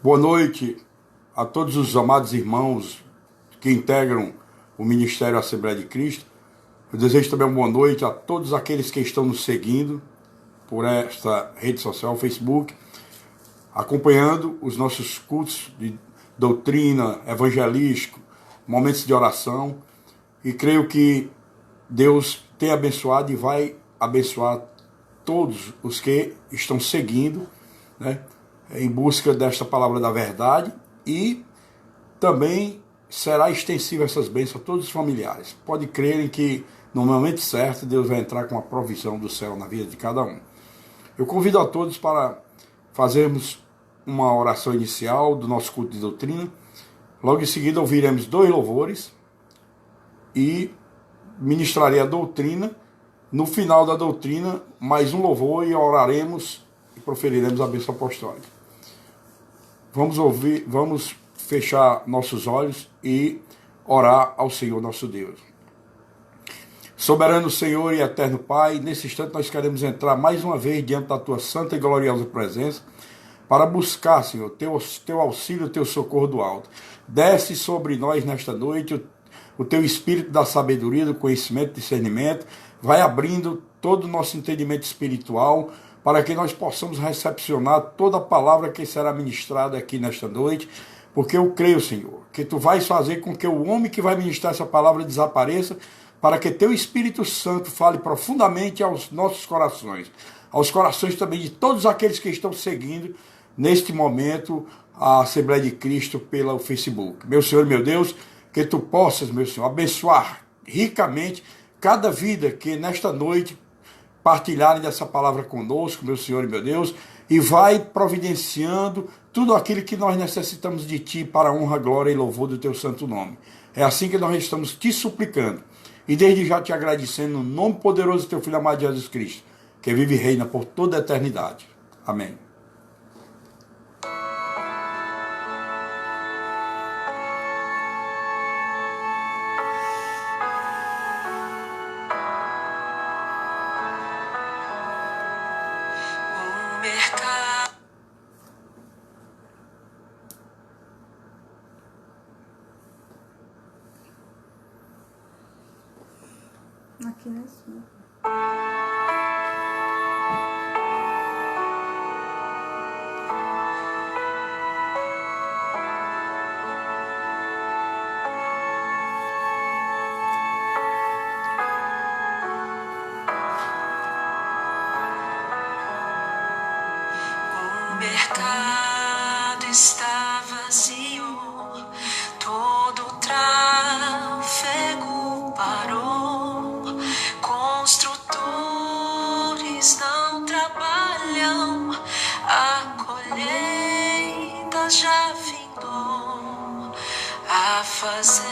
Boa noite a todos os amados irmãos que integram o Ministério Assembleia de Cristo. Eu desejo também uma boa noite a todos aqueles que estão nos seguindo por esta rede social, Facebook, acompanhando os nossos cultos de doutrina, evangelístico, momentos de oração. E creio que Deus tem abençoado e vai abençoar todos os que estão seguindo, né, em busca desta palavra da verdade, e também será extensiva essas bênçãos a todos os familiares. Pode crerem que no momento certo Deus vai entrar com a provisão do céu na vida de cada um. Eu convido a todos para fazermos uma oração inicial do nosso culto de doutrina. Logo em seguida ouviremos 2 louvores e ministrarei a doutrina. No final da doutrina, mais um louvor e oraremos e proferiremos a bênção apostólica. Vamos fechar nossos olhos e orar ao Senhor nosso Deus. Soberano Senhor e eterno Pai, nesse instante nós queremos entrar mais uma vez diante da Tua santa e gloriosa presença para buscar, Senhor, Teu auxílio, Teu socorro do alto. Desce sobre nós nesta noite o Teu Espírito da sabedoria, do conhecimento, do discernimento, vai abrindo todo o nosso entendimento espiritual para que nós possamos recepcionar toda a palavra que será ministrada aqui nesta noite, porque eu creio, Senhor, que Tu vais fazer com que o homem que vai ministrar essa palavra desapareça, para que Teu Espírito Santo fale profundamente aos nossos corações, aos corações também de todos aqueles que estão seguindo neste momento a Assembleia de Cristo pelo Facebook. Meu Senhor e meu Deus, que Tu possas, meu Senhor, abençoar ricamente cada vida que nesta noite partilharem dessa palavra conosco, meu Senhor e meu Deus, e vai providenciando tudo aquilo que nós necessitamos de Ti para a honra, glória e louvor do Teu santo nome. É assim que nós estamos Te suplicando e desde já Te agradecendo no nome poderoso do Teu Filho amado Jesus Cristo, que vive e reina por toda a eternidade. Amém. Aqui na sua. O mercado está vazio, todo o tráfego parou, construtores não trabalham, a colheita já findou, afazeres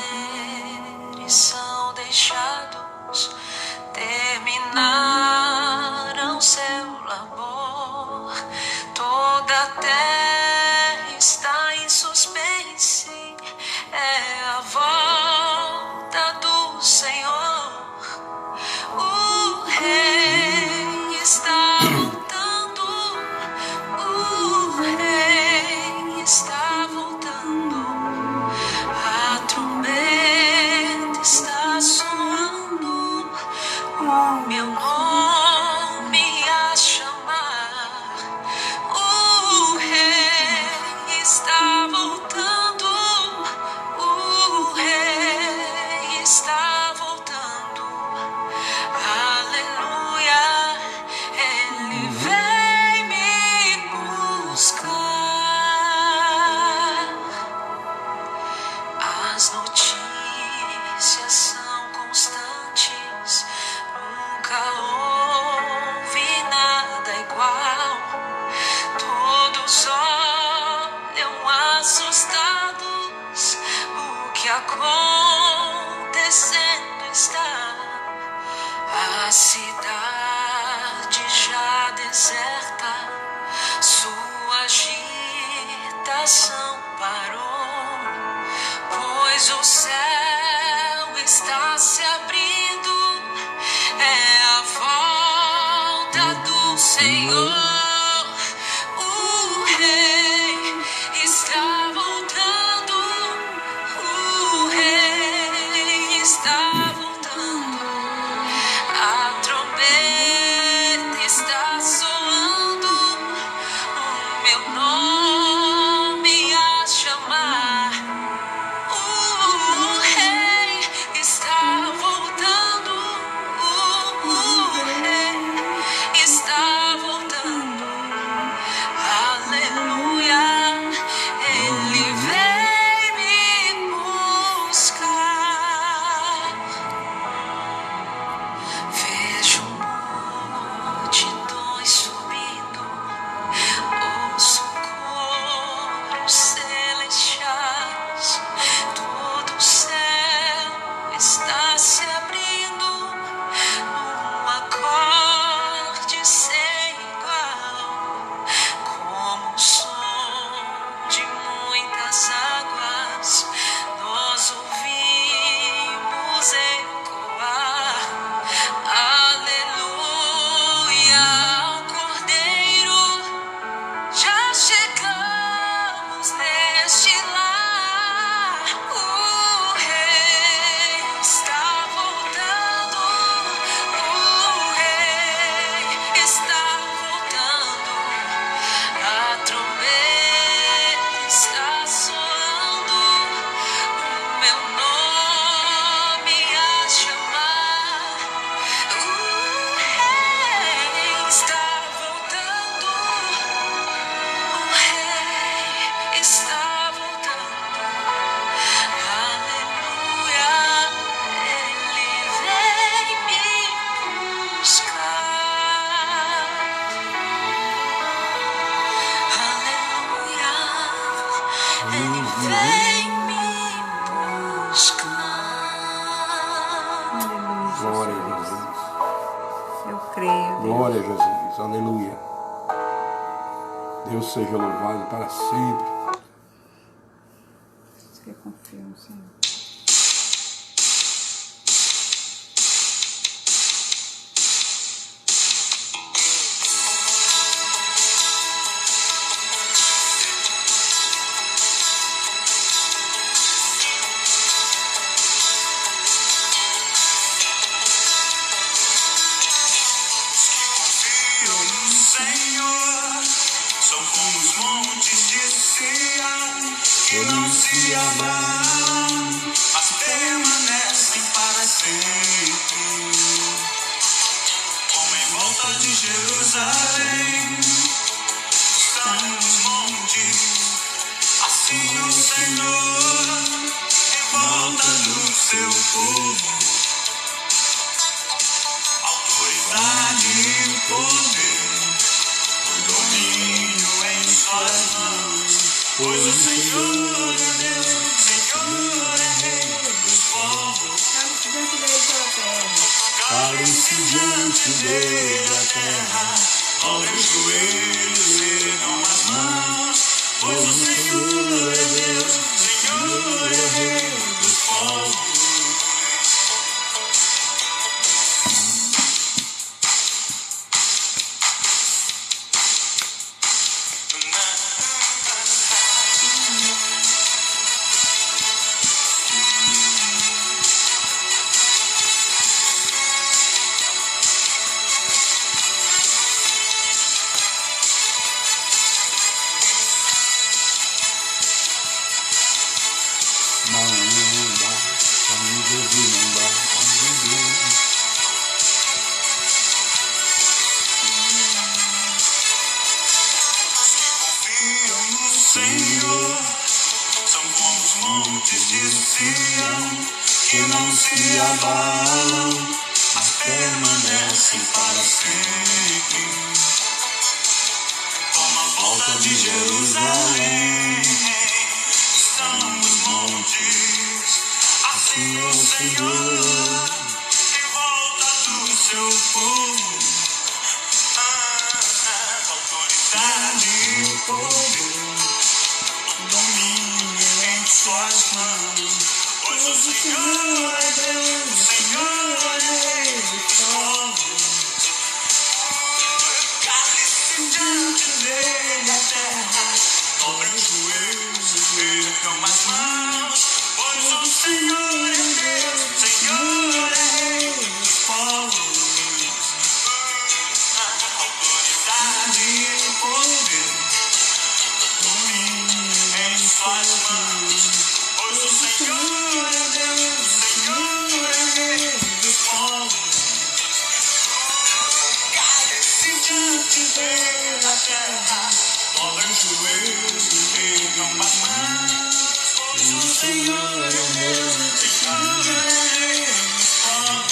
são deixados, terminaram seu labor, toda a terra está em suspense, é a volta do Senhor. O rei está voltando, o rei está voltando, a trombeta está soando, o meu nome a chamar. O rei está voltando, o rei está voltando. Aleluia, ele vem me buscar. As notícias são constantes, nunca houve nada igual. Todos olham assustados, o que acontecendo está. A cidade já deserta, sua agitação parou, pois o céu está se abrindo, é a volta do Senhor. O rei está meu nome a chamar. O rei está voltando. O rei está voltando. Aleluia. Ele vem me buscar. Vejo multidões subindo, ouço coros celestiais, todo o céu está se abrindo num acorde sem igual, como o som de muitas águas, nós ouvimos ecoar. Aleluia ao Cordeiro, já chegamos neste lar. O rei está voltando. O rei está voltando. A trombeta está soando. O meu nome a chamar. O rei está voltando. O rei está voltando. Aleluia. Ele vem me buscar. Aleluia. Ele vem me buscar. Glória a Jesus. Eu creio. Glória a Jesus. Aleluia. Deus seja louvado para sempre. Eu confio no Senhor. Confiam no Senhor, são como os montes de Sião, que não se abalam, mas permanecem para sempre. Como em volta de Jerusalém, estão os montes, assim o Senhor, em volta do seu povo. Autoridade e poder, o domínio em suas mãos, pois o Senhor é Deus, o Senhor é Rei dos povos. Calem-se diante dele a terra, dobre os joelhos e não as mãos, pois o Senhor é Deus, o Senhor é Rei dos povos. Confiam no Senhor, são como os montes de Sião, que não se abalam, mas permanecem para sempre. Como a volta de Jerusalém, estão os montes, assim o Senhor, em volta do seu povo. Autoridade e poder, o domínio em suas mãos, pois o Senhor é Deus, o Senhor é Rei dos povos. Cale-se diante dele a terra, dobre os joelhos e ergam as mãos, pois o Senhor é Deus, o Senhor é Rei dos povos. Autoridade e poder, Não vá mais, pois o Senhor é Deus. Estarei com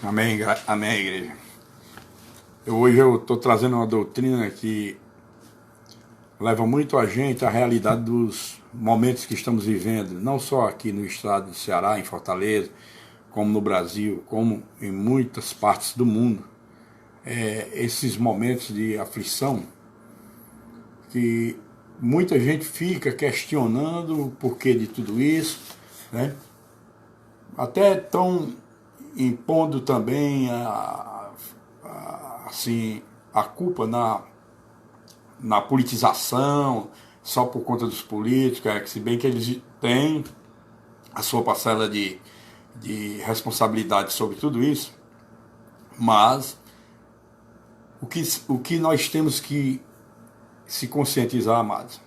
Amém, amém, igreja. Hoje eu estou trazendo uma doutrina que leva muito a gente à realidade dos momentos que estamos vivendo, não só aqui no estado do Ceará, em Fortaleza, como no Brasil, como em muitas partes do mundo. Esses momentos de aflição que muita gente fica questionando o porquê de tudo isso, né? Até tão impondo também assim, a culpa na politização, só por conta dos políticos, que se bem que eles têm a sua parcela de responsabilidade sobre tudo isso, mas o que nós temos que se conscientizar, amados.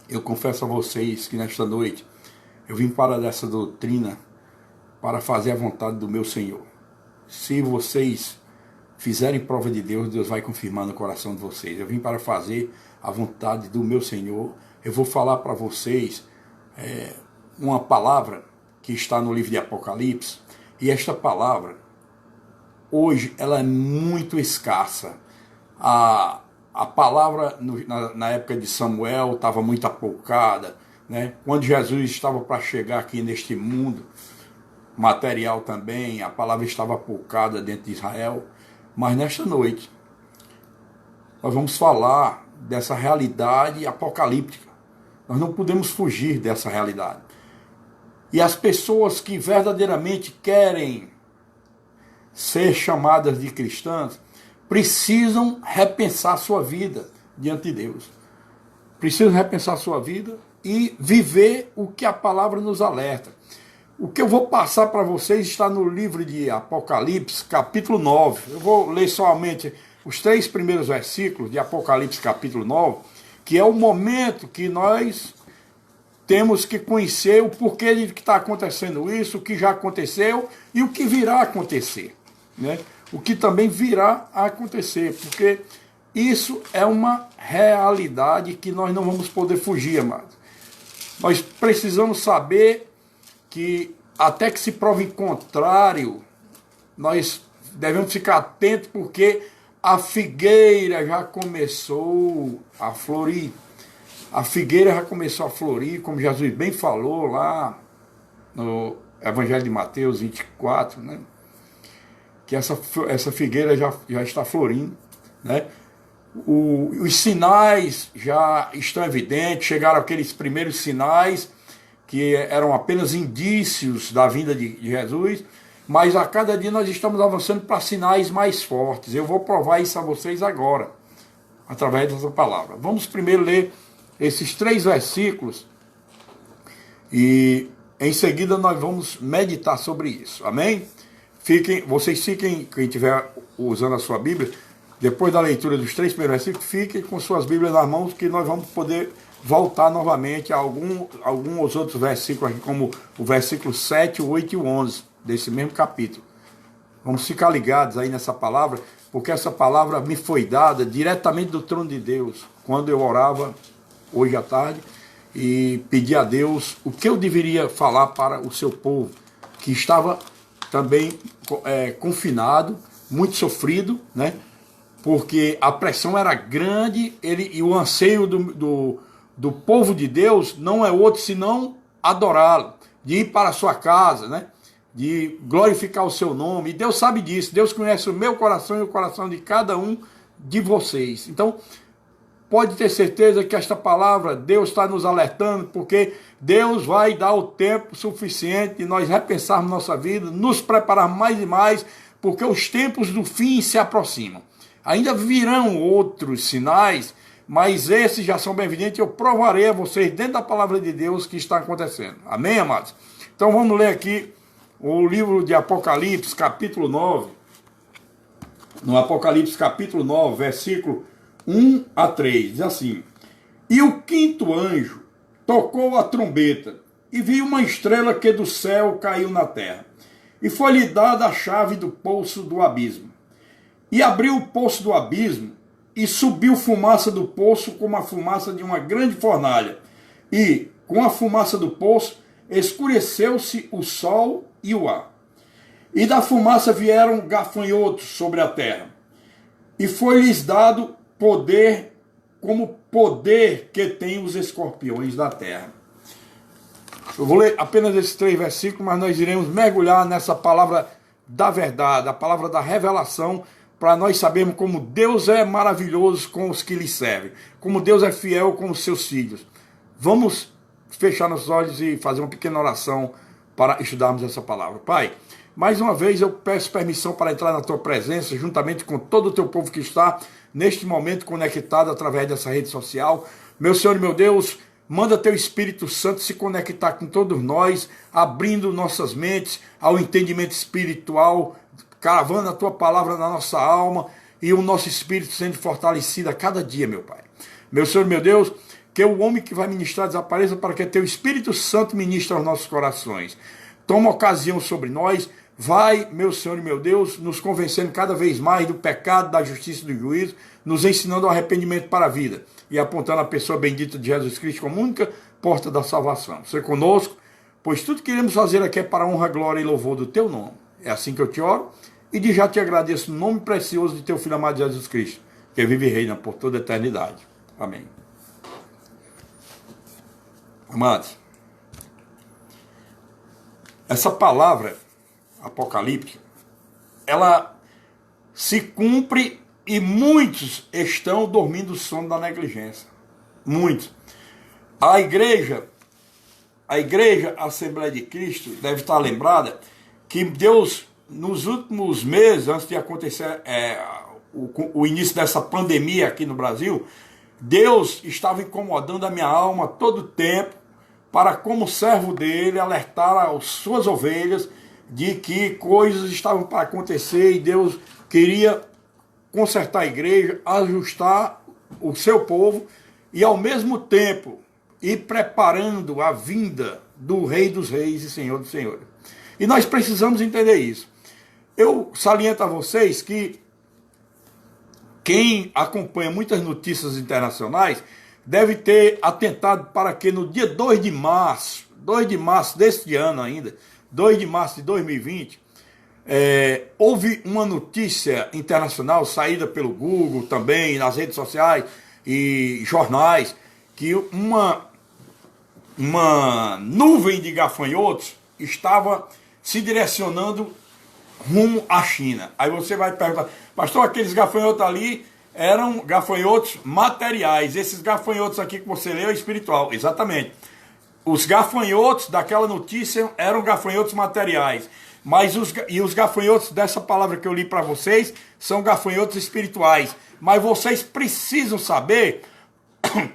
Eu confesso a vocês que nesta noite eu vim para dessa doutrina para fazer a vontade do meu Senhor. Se vocês fizerem prova de Deus, Deus vai confirmar no coração de vocês. Eu vim para fazer a vontade do meu Senhor. Eu vou falar para vocês uma palavra que está no livro de Apocalipse, e esta palavra, hoje, ela é muito escassa. A palavra, na época de Samuel, estava muito apoucada, né? Quando Jesus estava para chegar aqui neste mundo material também, a palavra estava apoucada dentro de Israel. Mas nesta noite nós vamos falar dessa realidade apocalíptica. Nós não podemos fugir dessa realidade. E as pessoas que verdadeiramente querem ser chamadas de cristãs precisam repensar sua vida diante de Deus. Precisam repensar sua vida e viver o que a palavra nos alerta. O que eu vou passar para vocês está no livro de Apocalipse, capítulo 9. Eu vou ler somente os 3 primeiros versículos de Apocalipse, capítulo 9, que é o momento que nós temos que conhecer o porquê de que está acontecendo isso, o que já aconteceu e o que virá a acontecer, né? O que também virá a acontecer, porque isso é uma realidade que nós não vamos poder fugir, amados. Nós precisamos saber que até que se prove em contrário, nós devemos ficar atentos, porque a figueira já começou a florir. A figueira já começou a florir, como Jesus bem falou lá no Evangelho de Mateus 24, né? Que essa figueira já está florindo, né? Os sinais já estão evidentes, chegaram aqueles primeiros sinais que eram apenas indícios da vinda de Jesus, mas a cada dia nós estamos avançando para sinais mais fortes. Eu vou provar isso a vocês agora, através dessa palavra. Vamos primeiro ler esses 3 versículos e em seguida nós vamos meditar sobre isso, amém? Vocês fiquem, quem estiver usando a sua Bíblia, depois da leitura dos 3 primeiros versículos, fiquem com suas Bíblias nas mãos, que nós vamos poder voltar novamente a alguns outros versículos aqui, como o versículo 7, o 8 e o 11 desse mesmo capítulo. Vamos ficar ligados aí nessa palavra, porque essa palavra me foi dada diretamente do trono de Deus, quando eu orava hoje à tarde e pedi a Deus o que eu deveria falar para o seu povo, que estava também confinado, muito sofrido, né? Porque a pressão era grande, e o anseio do povo de Deus não é outro senão adorá-lo, de ir para a sua casa, né? De glorificar o seu nome. E Deus sabe disso. Deus conhece o meu coração e o coração de cada um de vocês. Então, pode ter certeza que esta palavra Deus está nos alertando, porque Deus vai dar o tempo suficiente de nós repensarmos nossa vida, nos preparar mais e mais, porque os tempos do fim se aproximam. Ainda virão outros sinais, mas esses já são bem-evidentes, eu provarei a vocês dentro da palavra de Deus que está acontecendo. Amém, amados? Então vamos ler aqui o livro de Apocalipse, capítulo 9. No Apocalipse, capítulo 9, versículo 1 a 3, diz assim: E o quinto anjo tocou a trombeta, e viu uma estrela que do céu caiu na terra, e foi-lhe dada a chave do poço do abismo. E abriu o poço do abismo, e subiu fumaça do poço como a fumaça de uma grande fornalha. E, com a fumaça do poço, escureceu-se o sol e o ar. E da fumaça vieram gafanhotos sobre a terra. E foi-lhes dado poder, como poder que tem os escorpiões da terra. Eu vou ler apenas esses 3 versículos, mas nós iremos mergulhar nessa palavra da verdade, a palavra da revelação, para nós sabermos como Deus é maravilhoso com os que lhe servem, como Deus é fiel com os seus filhos. Vamos fechar nossos olhos e fazer uma pequena oração para estudarmos essa palavra. Pai, mais uma vez eu peço permissão para entrar na tua presença, juntamente com todo o teu povo que está neste momento conectado através dessa rede social. Meu Senhor e meu Deus, manda teu Espírito Santo se conectar com todos nós, abrindo nossas mentes ao entendimento espiritual, cravando a tua palavra na nossa alma e o nosso espírito sendo fortalecido a cada dia, meu Pai. Meu Senhor, meu Deus, que o homem que vai ministrar desapareça para que teu Espírito Santo ministre aos nossos corações. Toma ocasião sobre nós, vai, meu Senhor e meu Deus, nos convencendo cada vez mais do pecado, da justiça e do juízo, nos ensinando o arrependimento para a vida e apontando a pessoa bendita de Jesus Cristo como única porta da salvação. Ser conosco, pois tudo que iremos fazer aqui é para a honra, glória e louvor do teu nome. É assim que eu te oro e de já te agradeço no nome precioso de teu Filho amado Jesus Cristo, que vive e reina por toda a eternidade. Amém. Amados, essa palavra Apocalipse, ela se cumpre e muitos estão dormindo o sono da negligência. Muitos. A igreja Assembleia de Cristo deve estar lembrada que Deus, nos últimos meses, antes de acontecer o início dessa pandemia aqui no Brasil, Deus estava incomodando a minha alma todo o tempo para, como servo dele, alertar as suas ovelhas de que coisas estavam para acontecer e Deus queria consertar a igreja, ajustar o seu povo e, ao mesmo tempo, ir preparando a vinda do Rei dos Reis e Senhor dos Senhores. E nós precisamos entender isso. Eu saliento a vocês que quem acompanha muitas notícias internacionais deve ter atentado para que no dia 2 de março deste ano ainda, 2 de março de 2020, houve uma notícia internacional saída pelo Google também, nas redes sociais e jornais, que uma nuvem de gafanhotos estava se direcionando rumo à China. Aí você vai perguntar, pastor, aqueles gafanhotos ali eram gafanhotos materiais, esses gafanhotos aqui que você leu é espiritual. Exatamente. Os gafanhotos daquela notícia eram gafanhotos materiais, mas os gafanhotos dessa palavra que eu li para vocês são gafanhotos espirituais. Mas vocês precisam saber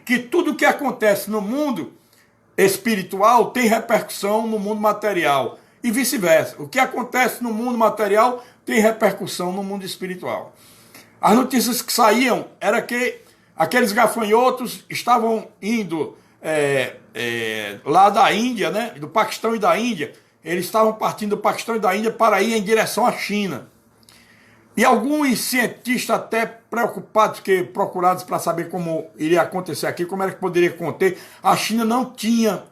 que tudo que acontece no mundo espiritual tem repercussão no mundo material e vice-versa. O que acontece no mundo material tem repercussão no mundo espiritual. As notícias que saíam era que aqueles gafanhotos estavam indo lá da Índia, né, do Paquistão e da Índia. Eles estavam partindo do Paquistão e da Índia para ir em direção à China. E alguns cientistas até preocupados, procurados para saber como iria acontecer aqui, como era que poderia conter. A China não tinha,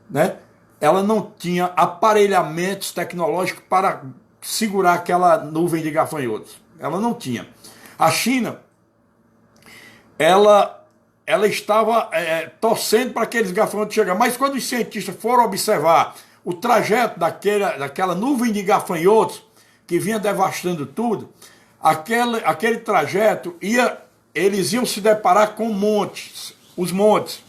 né? Ela não tinha aparelhamentos tecnológicos para segurar aquela nuvem de gafanhotos. Ela não tinha. A China, ela estava torcendo para aqueles gafanhotos chegarem. Mas quando os cientistas foram observar o trajeto daquela nuvem de gafanhotos que vinha devastando tudo, aquele trajeto eles iam se deparar com os montes.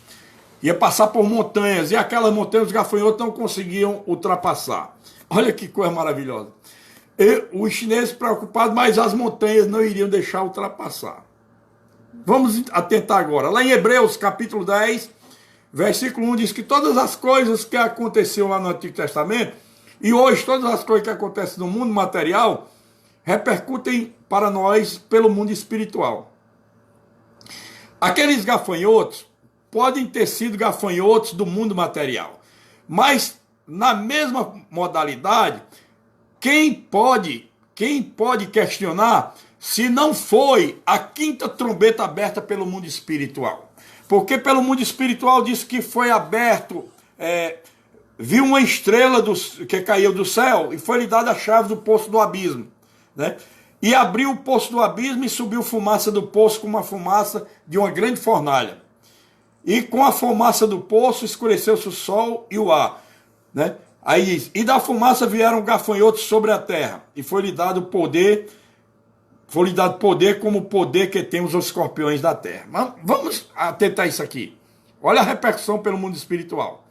Ia passar por montanhas, e aquelas montanhas os gafanhotos não conseguiam ultrapassar. Olha que coisa maravilhosa. E os chineses preocupados, mas as montanhas não iriam deixar ultrapassar. Vamos atentar agora. Lá em Hebreus, capítulo 10, versículo 1, diz que todas as coisas que aconteciam lá no Antigo Testamento, e hoje todas as coisas que acontecem no mundo material, repercutem para nós pelo mundo espiritual. Aqueles gafanhotos podem ter sido gafanhotos do mundo material, mas na mesma modalidade, quem pode questionar se não foi a quinta trombeta aberta pelo mundo espiritual? Porque pelo mundo espiritual diz que foi aberto, viu uma estrela que caiu do céu e foi-lhe dada a chave do poço do abismo, né? E abriu o poço do abismo e subiu fumaça do poço como uma fumaça de uma grande fornalha. E com a fumaça do poço escureceu-se o sol e o ar, né? Aí diz, e da fumaça vieram gafanhotos sobre a terra, e foi-lhe dado poder como o poder que temos os escorpiões da terra. Mas vamos atentar isso aqui. Olha a repercussão pelo mundo espiritual.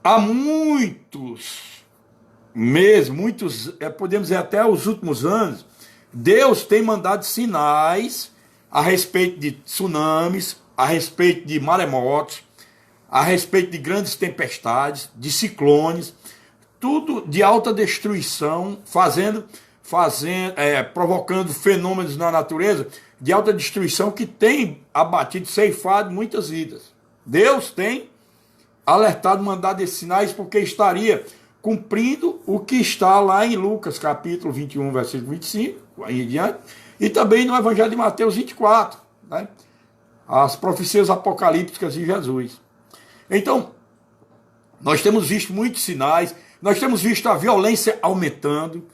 Há muitos meses, podemos dizer até os últimos anos, Deus tem mandado sinais a respeito de tsunamis, a respeito de maremotos, a respeito de grandes tempestades, de ciclones, tudo de alta destruição, provocando fenômenos na natureza de alta destruição que tem abatido, ceifado muitas vidas. Deus tem alertado, mandado esses sinais, porque estaria cumprindo o que está lá em Lucas, capítulo 21, versículo 25, aí em diante, e também no Evangelho de Mateus 24, né? As profecias apocalípticas de Jesus. Então, nós temos visto muitos sinais, nós temos visto a violência aumentando,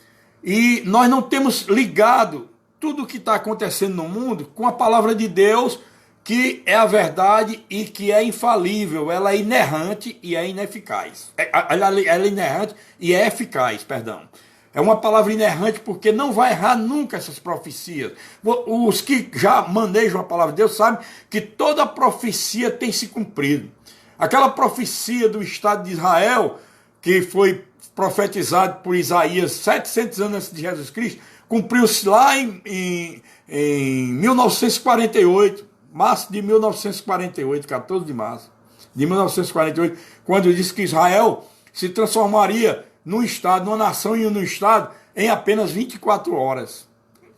e nós não temos ligado tudo o que está acontecendo no mundo com a palavra de Deus, que é a verdade e que é infalível, ela é inerrante e é ineficaz. Ela é inerrante e é eficaz, perdão. É uma palavra inerrante porque não vai errar nunca essas profecias. Os que já manejam a palavra de Deus sabem que toda profecia tem se cumprido. Aquela profecia do Estado de Israel, que foi profetizado por Isaías 700 anos antes de Jesus Cristo, cumpriu-se lá em 1948, março de 1948, 14 de março de 1948, quando disse que Israel se transformaria num Estado, numa nação e num Estado em apenas 24 horas.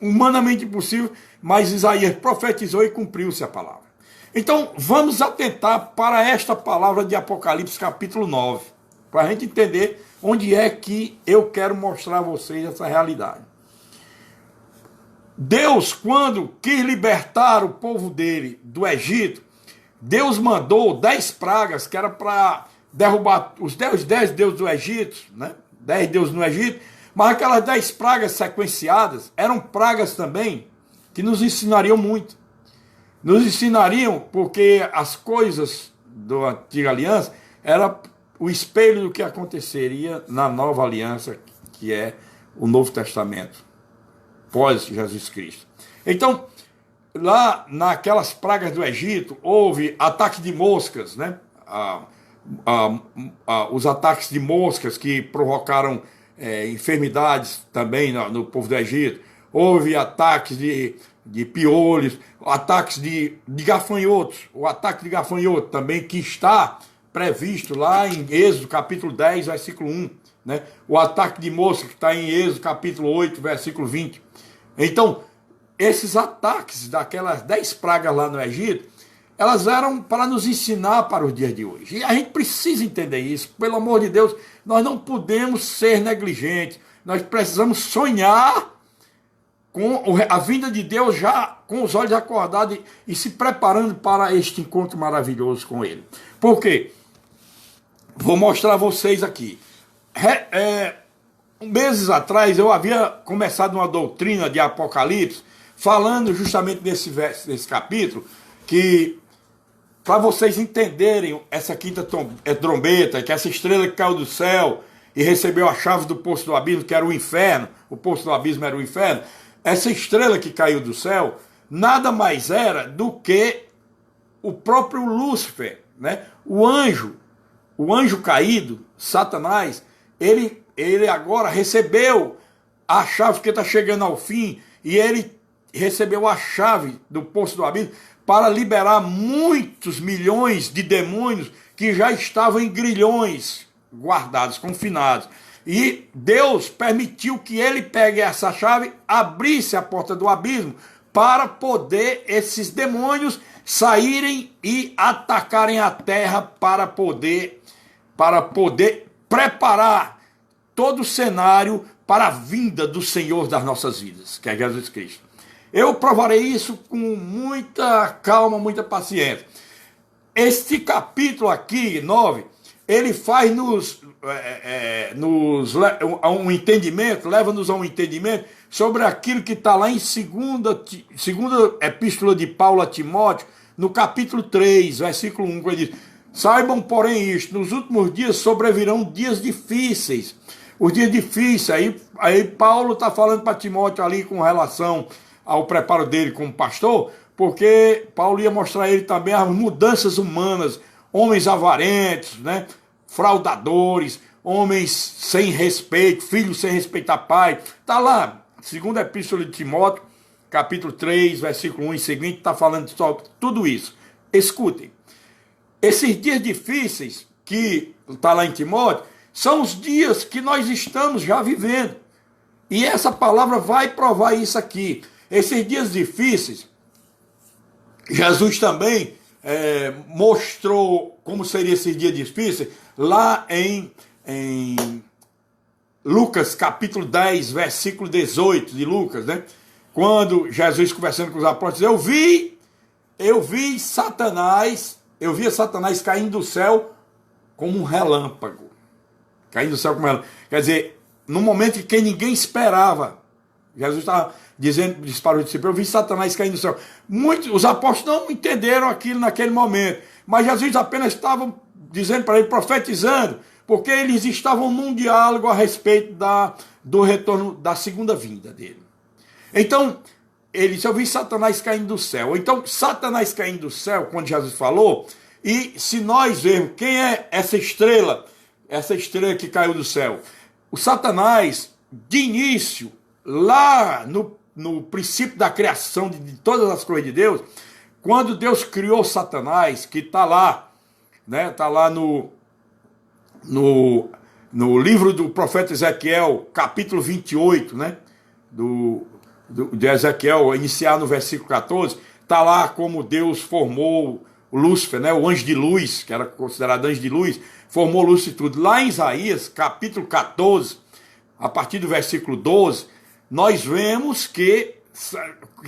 Humanamente impossível, mas Isaías profetizou e cumpriu-se a palavra. Então, vamos atentar para esta palavra de Apocalipse, capítulo 9, para a gente entender onde é que eu quero mostrar a vocês essa realidade. Deus, quando quis libertar o povo dele do Egito, Deus mandou 10 pragas, que era para derrubar os 10 deuses do Egito, né? 10 deuses no Egito, mas aquelas 10 pragas sequenciadas eram pragas também que nos ensinariam muito. Nos ensinariam porque as coisas da antiga aliança era o espelho do que aconteceria na nova aliança, que é o Novo Testamento, pós Jesus Cristo. Então, lá naquelas pragas do Egito, houve ataque de moscas, né? Os ataques de moscas que provocaram enfermidades também no povo do Egito. Houve ataques de piolhos, ataques de gafanhotos. O ataque de gafanhoto também, que está previsto lá em Êxodo capítulo 10, versículo 1. Né? O ataque de mosca que está em Êxodo capítulo 8, versículo 20. Então, esses ataques daquelas 10 pragas lá no Egito, elas eram para nos ensinar para os dias de hoje. E a gente precisa entender isso. Pelo amor de Deus, nós não podemos ser negligentes. Nós precisamos sonhar com a vinda de Deus já com os olhos acordados e se preparando para este encontro maravilhoso com Ele. Por quê? Vou mostrar a vocês aqui. Meses atrás eu havia começado uma doutrina de Apocalipse, falando justamente nesse capítulo, que para vocês entenderem essa quinta trombeta, que essa estrela que caiu do céu e recebeu a chave do poço do abismo, que era o inferno, o poço do abismo era o inferno, essa estrela que caiu do céu nada mais era do que o próprio Lúcifer, né? O anjo caído, Satanás, ele agora recebeu a chave que está chegando ao fim, e ele recebeu a chave do poço do abismo para liberar muitos milhões de demônios que já estavam em grilhões guardados, confinados. E Deus permitiu que ele pegue essa chave, abrisse a porta do abismo, para poder esses demônios saírem e atacarem a terra para poder preparar todo o cenário para a vinda do Senhor das nossas vidas, que é Jesus Cristo. Eu provarei isso com muita calma, muita paciência. Este capítulo aqui, 9, ele faz um entendimento, leva-nos a um entendimento sobre aquilo que está lá em segunda epístola de Paulo a Timóteo, no capítulo 3, versículo 1, que ele diz: saibam, porém, isto, nos últimos dias sobrevirão dias difíceis. Os dias difíceis, aí Paulo está falando para Timóteo ali com relação ao preparo dele como pastor, porque Paulo ia mostrar a ele também as mudanças humanas, homens avarentos, né, fraudadores, homens sem respeito, filhos sem respeitar pai. Está lá, segunda epístola de Timóteo, capítulo 3, versículo 1 e seguinte, está falando sobre tudo isso. Escutem, esses dias difíceis que está lá em Timóteo, são os dias que nós estamos já vivendo. E essa palavra vai provar isso aqui. Esses dias difíceis, Jesus também mostrou como seria esses dias difíceis, lá em Lucas capítulo 10, versículo 18 de Lucas, né? Quando Jesus conversando com os apóstolos, eu vi Satanás caindo do céu como um relâmpago. Caindo do céu como um relâmpago. Quer dizer, no momento em que ninguém esperava, Jesus estava disse para os discípulos: eu vi Satanás caindo do céu. Os apóstolos não entenderam aquilo naquele momento, mas Jesus apenas estava dizendo para ele, profetizando, porque eles estavam num diálogo a respeito do retorno da segunda vinda dele. Então, ele disse: eu vi Satanás caindo do céu. Então, Satanás caindo do céu, quando Jesus falou, e se nós vermos quem é essa estrela que caiu do céu, o Satanás, de início, lá no princípio da criação de todas as coisas de Deus, quando Deus criou Satanás, que está lá, né, está lá no livro do profeta Ezequiel, capítulo 28, né, de Ezequiel, iniciar no versículo 14, está lá como Deus formou o Lúcifer, né, o anjo de luz, que era considerado anjo de luz, formou Lúcifer e tudo. Lá em Isaías, capítulo 14, a partir do versículo 12, nós vemos que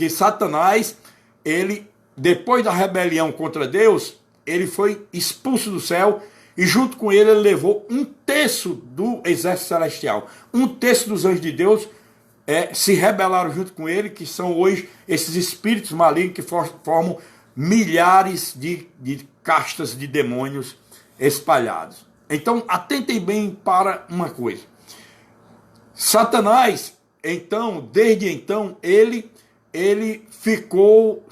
Satanás, ele, depois da rebelião contra Deus, ele foi expulso do céu, e junto com ele levou 1/3 do exército celestial. 1/3 dos anjos de Deus se rebelaram junto com ele, que são hoje esses espíritos malignos que formam milhares de castas de demônios espalhados. Então, atentem bem para uma coisa. Satanás, então, desde então, ele ficou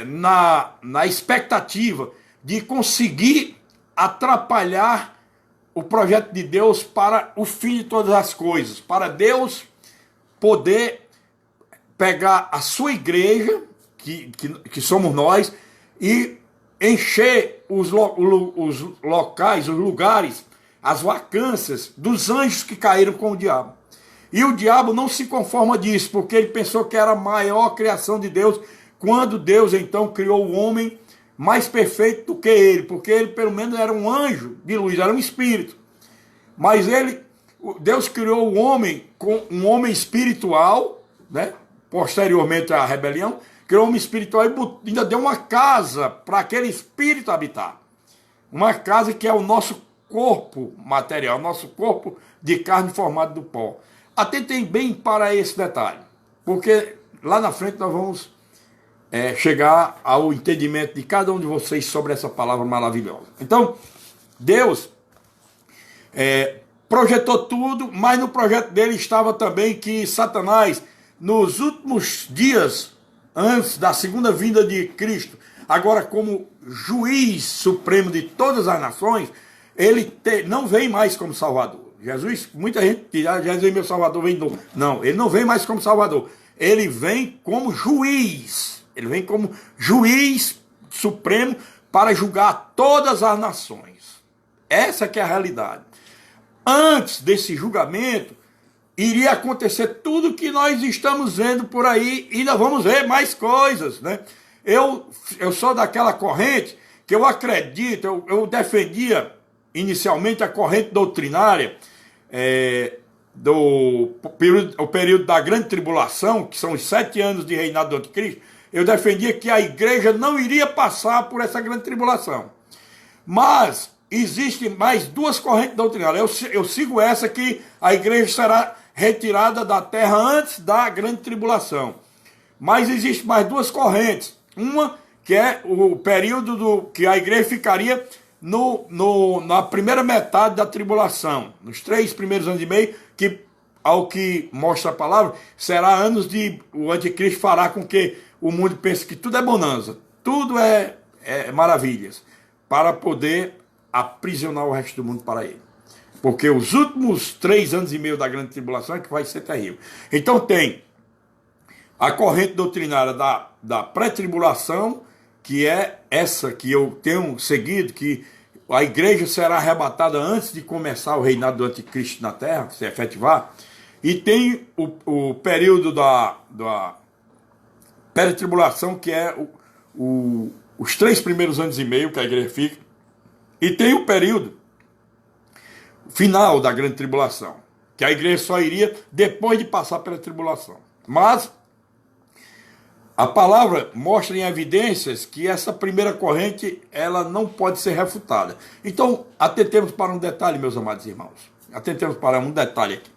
na expectativa de conseguir atrapalhar o projeto de Deus para o fim de todas as coisas, para Deus poder pegar a sua igreja, que somos nós, e encher os locais, os lugares, as vacâncias dos anjos que caíram com o diabo. E o diabo não se conforma disso, porque ele pensou que era a maior criação de Deus, quando Deus então criou o homem mais perfeito do que ele, porque ele pelo menos era um anjo de luz, era um espírito. Mas Deus criou o homem com um homem espiritual, né? Posteriormente à rebelião, criou um homem espiritual e ainda deu uma casa para aquele espírito habitar. Uma casa que é o nosso corpo material, nosso corpo de carne formado do pó. Atentem bem para esse detalhe, porque lá na frente nós vamos chegar ao entendimento de cada um de vocês sobre essa palavra maravilhosa. Então, Deus projetou tudo, mas no projeto dele estava também que Satanás, nos últimos dias, antes da segunda vinda de Cristo, agora como juiz supremo de todas as nações, ele não vem mais como Salvador. Jesus, muita gente diz: Jesus é meu Salvador, vem de novo. Não, ele não vem mais como Salvador. ele vem como juiz. Ele vem como juiz supremo para julgar todas as nações. Essa que é a realidade. Antes desse julgamento, iria acontecer tudo que nós estamos vendo por aí, e ainda vamos ver mais coisas, né? Eu sou daquela corrente que eu acredito, eu defendia inicialmente a corrente doutrinária o período da grande tribulação, que são os 7 anos de reinado do anticristo. Eu defendia que a igreja não iria passar por essa grande tribulação. Mas existem mais 2 correntes doutrinárias. Eu sigo essa, que a igreja será retirada da terra antes da grande tribulação. Mas existem mais 2 correntes. Uma que é o período que a igreja ficaria na primeira metade da tribulação, nos 3 primeiros anos e meio, que, ao que mostra a palavra, será anos de o anticristo fará com que o mundo pense que tudo é bonança, tudo é maravilhas, para poder aprisionar o resto do mundo para ele. Porque os últimos 3 anos e meio da grande tribulação é que vai ser terrível. Então tem a corrente doutrinária da pré-tribulação, que é essa que eu tenho seguido, que a igreja será arrebatada antes de começar o reinado do anticristo na terra, se efetivar. E tem o período da pré-tribulação, que é os 3 primeiros anos e meio que a igreja fica. E tem o período final da grande tribulação, que a igreja só iria depois de passar pela tribulação. Mas a palavra mostra em evidências que essa primeira corrente, ela não pode ser refutada. Então, atentemos para um detalhe, meus amados irmãos. Atentemos para um detalhe aqui.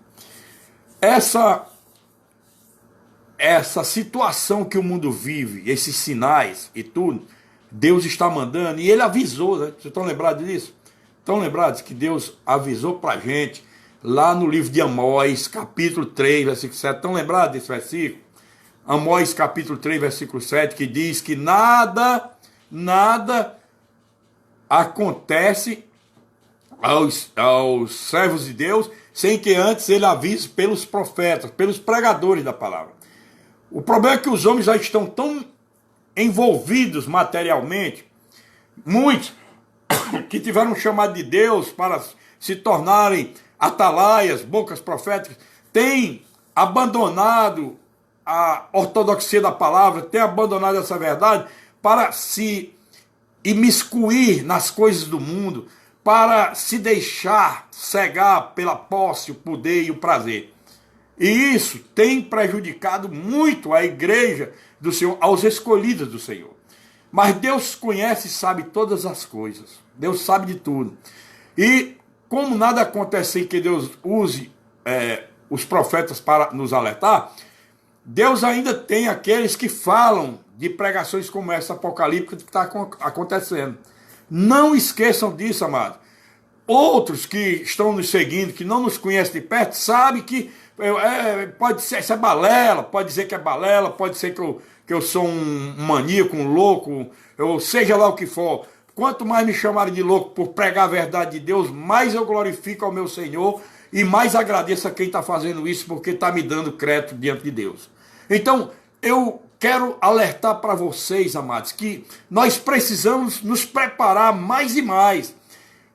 Essa situação que o mundo vive, esses sinais e tudo, Deus está mandando, e ele avisou, né? Vocês estão lembrados disso? Estão lembrados que Deus avisou para a gente, lá no livro de Amós, capítulo 3, versículo 7. Estão lembrados desse versículo? Amós capítulo 3, versículo 7, que diz que nada acontece aos servos de Deus sem que antes ele avise pelos profetas, pelos pregadores da palavra. O problema é que os homens já estão tão envolvidos materialmente, muitos que tiveram um chamado de Deus para se tornarem atalaias, bocas proféticas, têm abandonado a ortodoxia da palavra, têm abandonado essa verdade para se imiscuir nas coisas do mundo, para se deixar cegar pela posse, o poder e o prazer. E isso tem prejudicado muito a igreja do Senhor, aos escolhidos do Senhor. Mas Deus conhece e sabe todas as coisas. Deus sabe de tudo. E como nada acontece sem que Deus use os profetas para nos alertar, Deus ainda tem aqueles que falam de pregações como essa apocalíptica que está acontecendo. Não esqueçam disso, amado. Outros que estão nos seguindo, que não nos conhecem de perto, sabem que pode ser, isso é balela, pode dizer que é balela, pode ser que eu sou um maníaco, um louco, ou seja lá o que for. Quanto mais me chamarem de louco por pregar a verdade de Deus, mais eu glorifico ao meu Senhor e mais agradeço a quem está fazendo isso, porque está me dando crédito diante de Deus. Então, eu quero alertar para vocês, amados, que nós precisamos nos preparar mais e mais.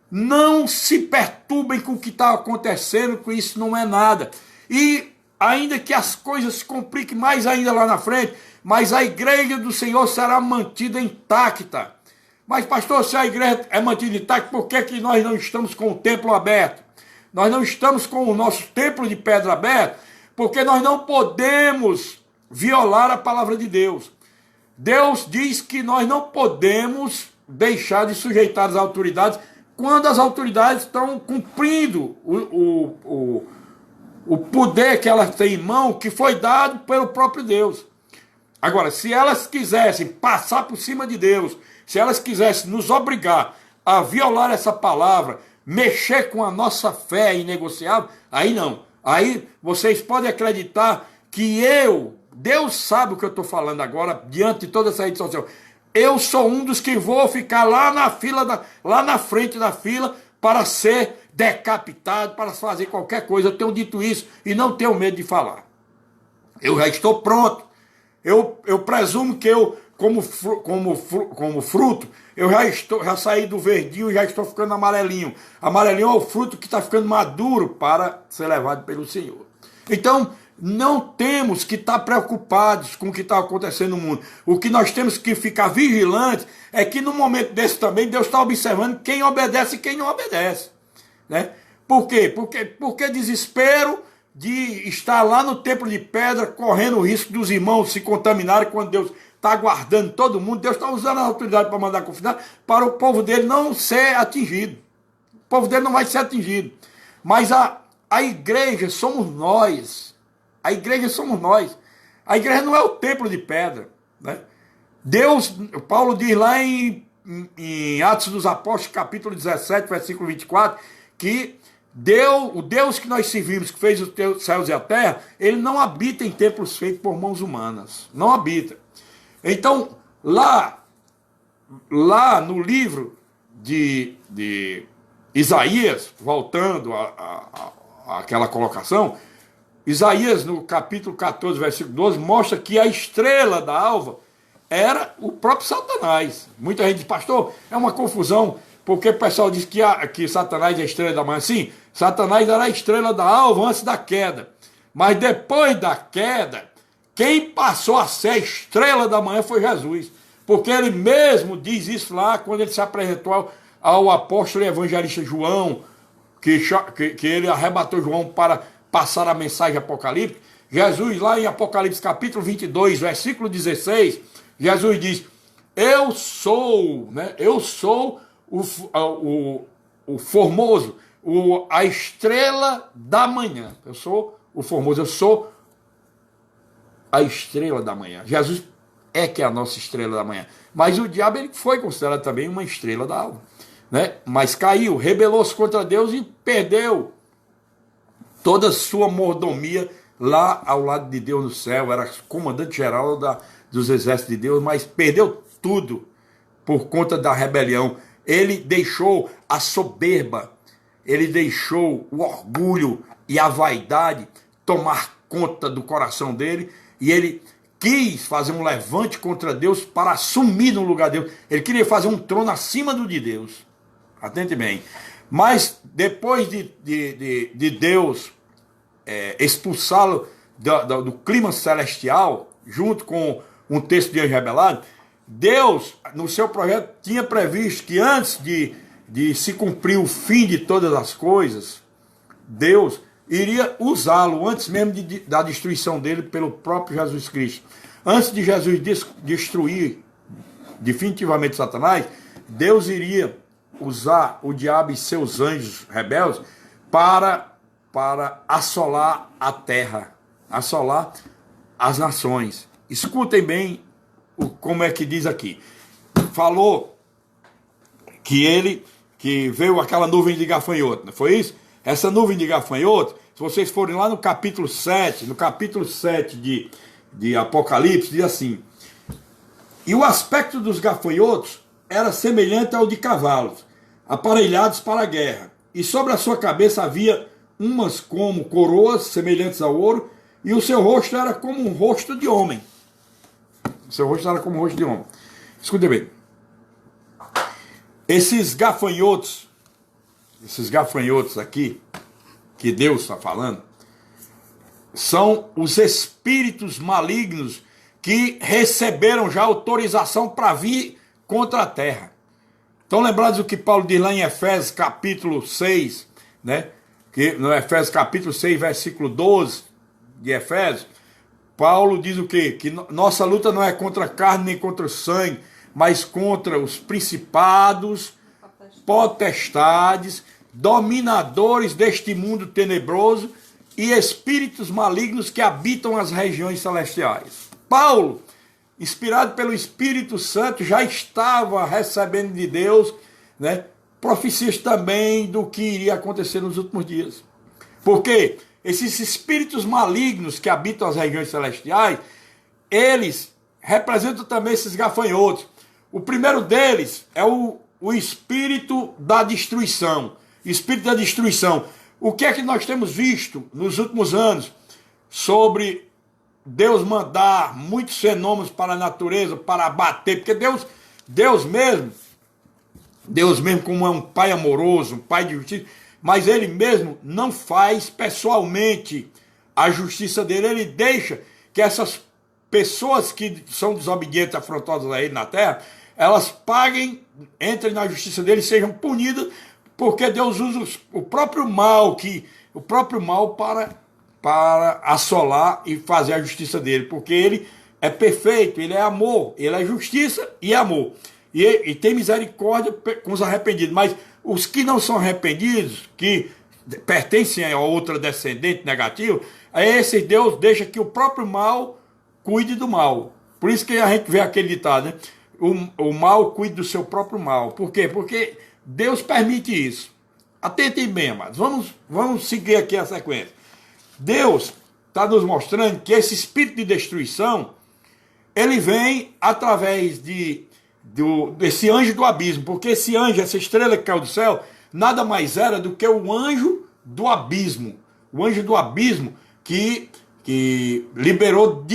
Não se perturbem com o que está acontecendo, que isso não é nada. E ainda que as coisas se compliquem mais ainda lá na frente, mas a igreja do Senhor será mantida intacta. Mas, pastor, se a igreja é mantida intacta, por que nós não estamos com o templo aberto? Nós não estamos com o nosso templo de pedra aberto, porque nós não podemos violar a palavra de Deus. Deus diz que nós não podemos deixar de sujeitar as autoridades quando as autoridades estão cumprindo o poder que elas têm em mão, que foi dado pelo próprio Deus. Agora, se elas quisessem passar por cima de Deus, se elas quisessem nos obrigar a violar essa palavra, mexer com a nossa fé inegociável, aí não. Aí vocês podem acreditar que Deus sabe o que eu estou falando agora, diante de toda essa rede social. Eu sou um dos que vou ficar lá na fila, lá na frente da fila, para ser decapitado, para fazer qualquer coisa. Eu tenho dito isso e não tenho medo de falar. Eu já estou pronto. Eu presumo que eu, como fruto, eu já saí do verdinho e já estou ficando amarelinho. Amarelinho é o fruto que está ficando maduro para ser levado pelo Senhor. Então, não temos que estar preocupados com o que está acontecendo no mundo. O que nós temos que ficar vigilantes é que no momento desse também Deus está observando quem obedece e quem não obedece. Né? Por quê? Porque desespero de estar lá no templo de pedra correndo o risco dos irmãos se contaminarem quando Deus está guardando todo mundo. Deus está usando a autoridade para mandar confinar para o povo dele não ser atingido. O povo dele não vai ser atingido. Mas a igreja somos nós. A igreja somos nós. A igreja não é o templo de pedra. Né? Deus, Paulo diz lá em Atos dos Apóstolos, capítulo 17, versículo 24, que o Deus que nós servimos, que fez os céus e a terra, ele não habita em templos feitos por mãos humanas. Não habita. Então, lá no livro de Isaías, voltando àquela colocação, Isaías, no capítulo 14, versículo 12, mostra que a estrela da alva era o próprio Satanás. Muita gente diz, pastor, é uma confusão, porque o pessoal diz que Satanás é a estrela da manhã. Sim, Satanás era a estrela da alva antes da queda. Mas depois da queda, quem passou a ser a estrela da manhã foi Jesus. Porque ele mesmo diz isso lá, quando ele se apresentou ao apóstolo e evangelista João, que ele arrebatou João para passar a mensagem apocalíptica. Jesus, lá em Apocalipse capítulo 22, versículo 16, Jesus diz, eu sou o formoso, a estrela da manhã. Eu sou o formoso, eu sou a estrela da manhã. Jesus é que é a nossa estrela da manhã. Mas o diabo ele foi considerado também uma estrela da alva. Né? Mas caiu, rebelou-se contra Deus e perdeu toda a sua mordomia lá ao lado de Deus no céu. Era comandante-geral dos exércitos de Deus, mas perdeu tudo por conta da rebelião. Ele deixou a soberba, ele deixou o orgulho e a vaidade tomar conta do coração dele, e ele quis fazer um levante contra Deus para assumir no lugar de Deus. Ele queria fazer um trono acima do de Deus. Atente bem. Mas depois de Deus expulsá-lo do clima celestial, junto com um texto de anjo rebelado, Deus, no seu projeto, tinha previsto que antes de se cumprir o fim de todas as coisas, Deus iria usá-lo, antes mesmo da destruição dele pelo próprio Jesus Cristo. Antes de Jesus destruir definitivamente Satanás, Deus iria usar o diabo e seus anjos rebeldes para assolar a terra, assolar as nações. Escutem bem como é que diz aqui. Falou que veio aquela nuvem de gafanhoto, não foi isso? Essa nuvem de gafanhoto, se vocês forem lá no capítulo 7 de Apocalipse, diz assim, e o aspecto dos gafanhotos era semelhante ao de cavalos, aparelhados para a guerra, e sobre a sua cabeça havia umas como coroas semelhantes ao ouro, e o seu rosto era como um rosto de homem. O seu rosto era como um rosto de homem. Escuta bem. Esses gafanhotos aqui, que Deus está falando, são os espíritos malignos que receberam já autorização para vir contra a terra. Estão lembrados do que Paulo diz lá em Efésios capítulo 6, né? Que no Efésios capítulo 6, versículo 12 de Efésios, Paulo diz o quê? Que nossa luta não é contra a carne nem contra o sangue, mas contra os principados, potestades, dominadores deste mundo tenebroso e espíritos malignos que habitam as regiões celestiais. Paulo, inspirado pelo Espírito Santo, já estava recebendo de Deus, né, profecias também do que iria acontecer nos últimos dias. Porque esses espíritos malignos que habitam as regiões celestiais, eles representam também esses gafanhotos. O primeiro deles é o espírito da destruição. Espírito da destruição. O que é que nós temos visto nos últimos anos sobre Deus mandar muitos fenômenos para a natureza, para abater, porque Deus mesmo como é um pai amoroso, um pai de justiça, mas ele mesmo não faz pessoalmente a justiça dele, ele deixa que essas pessoas que são desobedientes, afrontosas a ele na terra, elas paguem, entrem na justiça dele e sejam punidas, porque Deus usa o próprio mal para assolar e fazer a justiça dele, porque ele é perfeito, ele é amor, ele é justiça e amor. E tem misericórdia com os arrependidos, mas os que não são arrependidos, que pertencem a outra descendente negativa, a esse Deus deixa que o próprio mal cuide do mal. Por isso que a gente vê aquele ditado, né? O mal cuide do seu próprio mal. Por quê? Porque Deus permite isso. Atentem bem, amados. Vamos seguir aqui a sequência. Deus está nos mostrando que esse espírito de destruição, ele vem através desse anjo do abismo, porque esse anjo, essa estrela que caiu do céu, nada mais era do que o anjo do abismo. O anjo do abismo que liberou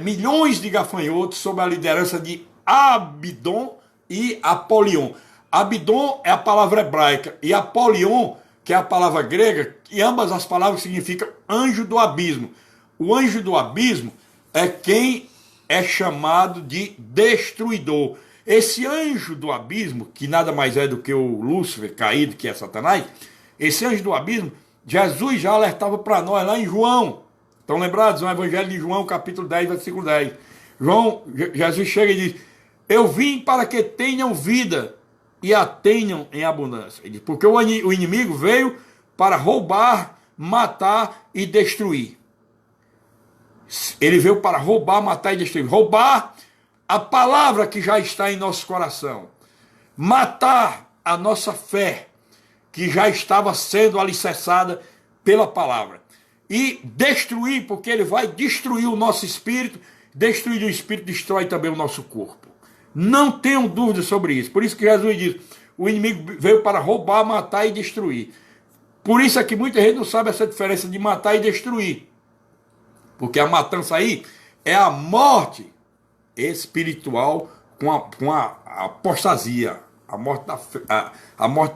milhões de gafanhotos sob a liderança de Abidom e Apolion. Abidom é a palavra hebraica e Apolion, que é a palavra grega, e ambas as palavras significam anjo do abismo. O anjo do abismo é quem é chamado de destruidor. Esse anjo do abismo, que nada mais é do que o Lúcifer caído, que é Satanás, esse anjo do abismo, Jesus já alertava para nós lá em João. Estão lembrados? No Evangelho de João, capítulo 10, versículo 10. Jesus chega e diz: eu vim para que tenham vida e a tenham em abundância. Ele diz, porque o inimigo veio para roubar, matar e destruir. Ele veio para roubar, matar e destruir. Roubar a palavra que já está em nosso coração. Matar a nossa fé, que já estava sendo alicerçada pela palavra. E destruir, porque ele vai destruir o nosso espírito. Destruir o espírito destrói também o nosso corpo. Não tenham dúvida sobre isso. Por isso que Jesus diz: o inimigo veio para roubar, matar e destruir. Por isso é que muita gente não sabe essa diferença de matar e destruir. Porque a matança aí é a morte espiritual com a apostasia, a morte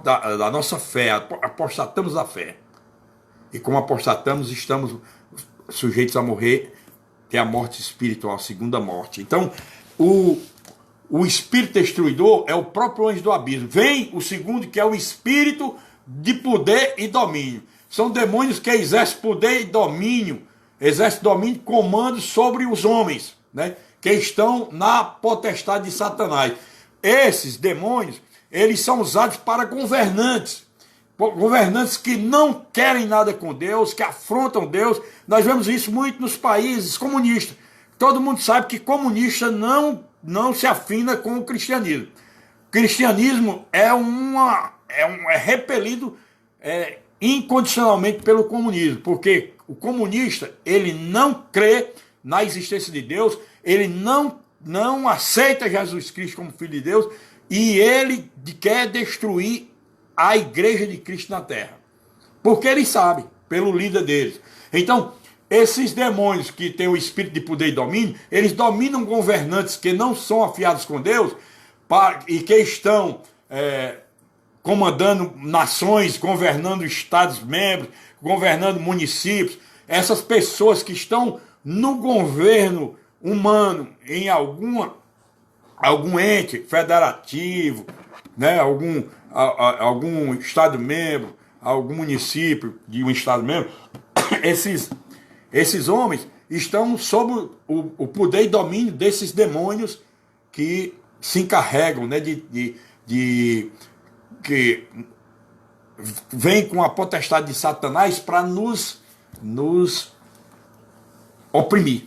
da nossa fé. Apostatamos a fé. E como apostatamos, estamos sujeitos a morrer, que é a morte espiritual, a segunda morte. Então, o espírito destruidor é o próprio anjo do abismo. Vem o segundo, que é o espírito de poder e domínio. São demônios que exercem poder e domínio, comando sobre os homens, né? Que estão na potestade de Satanás. Esses demônios, eles são usados para governantes que não querem nada com Deus, que afrontam Deus. Nós vemos isso muito nos países comunistas. Todo mundo sabe que comunista não se afina com o cristianismo. O cristianismo é repelido incondicionalmente pelo comunismo, porque o comunista, ele não crê na existência de Deus, ele não aceita Jesus Cristo como Filho de Deus, e ele quer destruir a igreja de Cristo na terra. Porque eles sabem, pelo líder deles. Então, esses demônios que têm o espírito de poder e domínio, eles dominam governantes que não são afiados com Deus e que estão comandando nações, governando estados membros, governando municípios. Essas pessoas que estão no governo humano, em algum ente federativo, né, algum estado membro, algum município de um estado membro, esses homens estão sob o poder e domínio desses demônios que se encarregam, né, que vem com a potestade de Satanás para nos oprimir.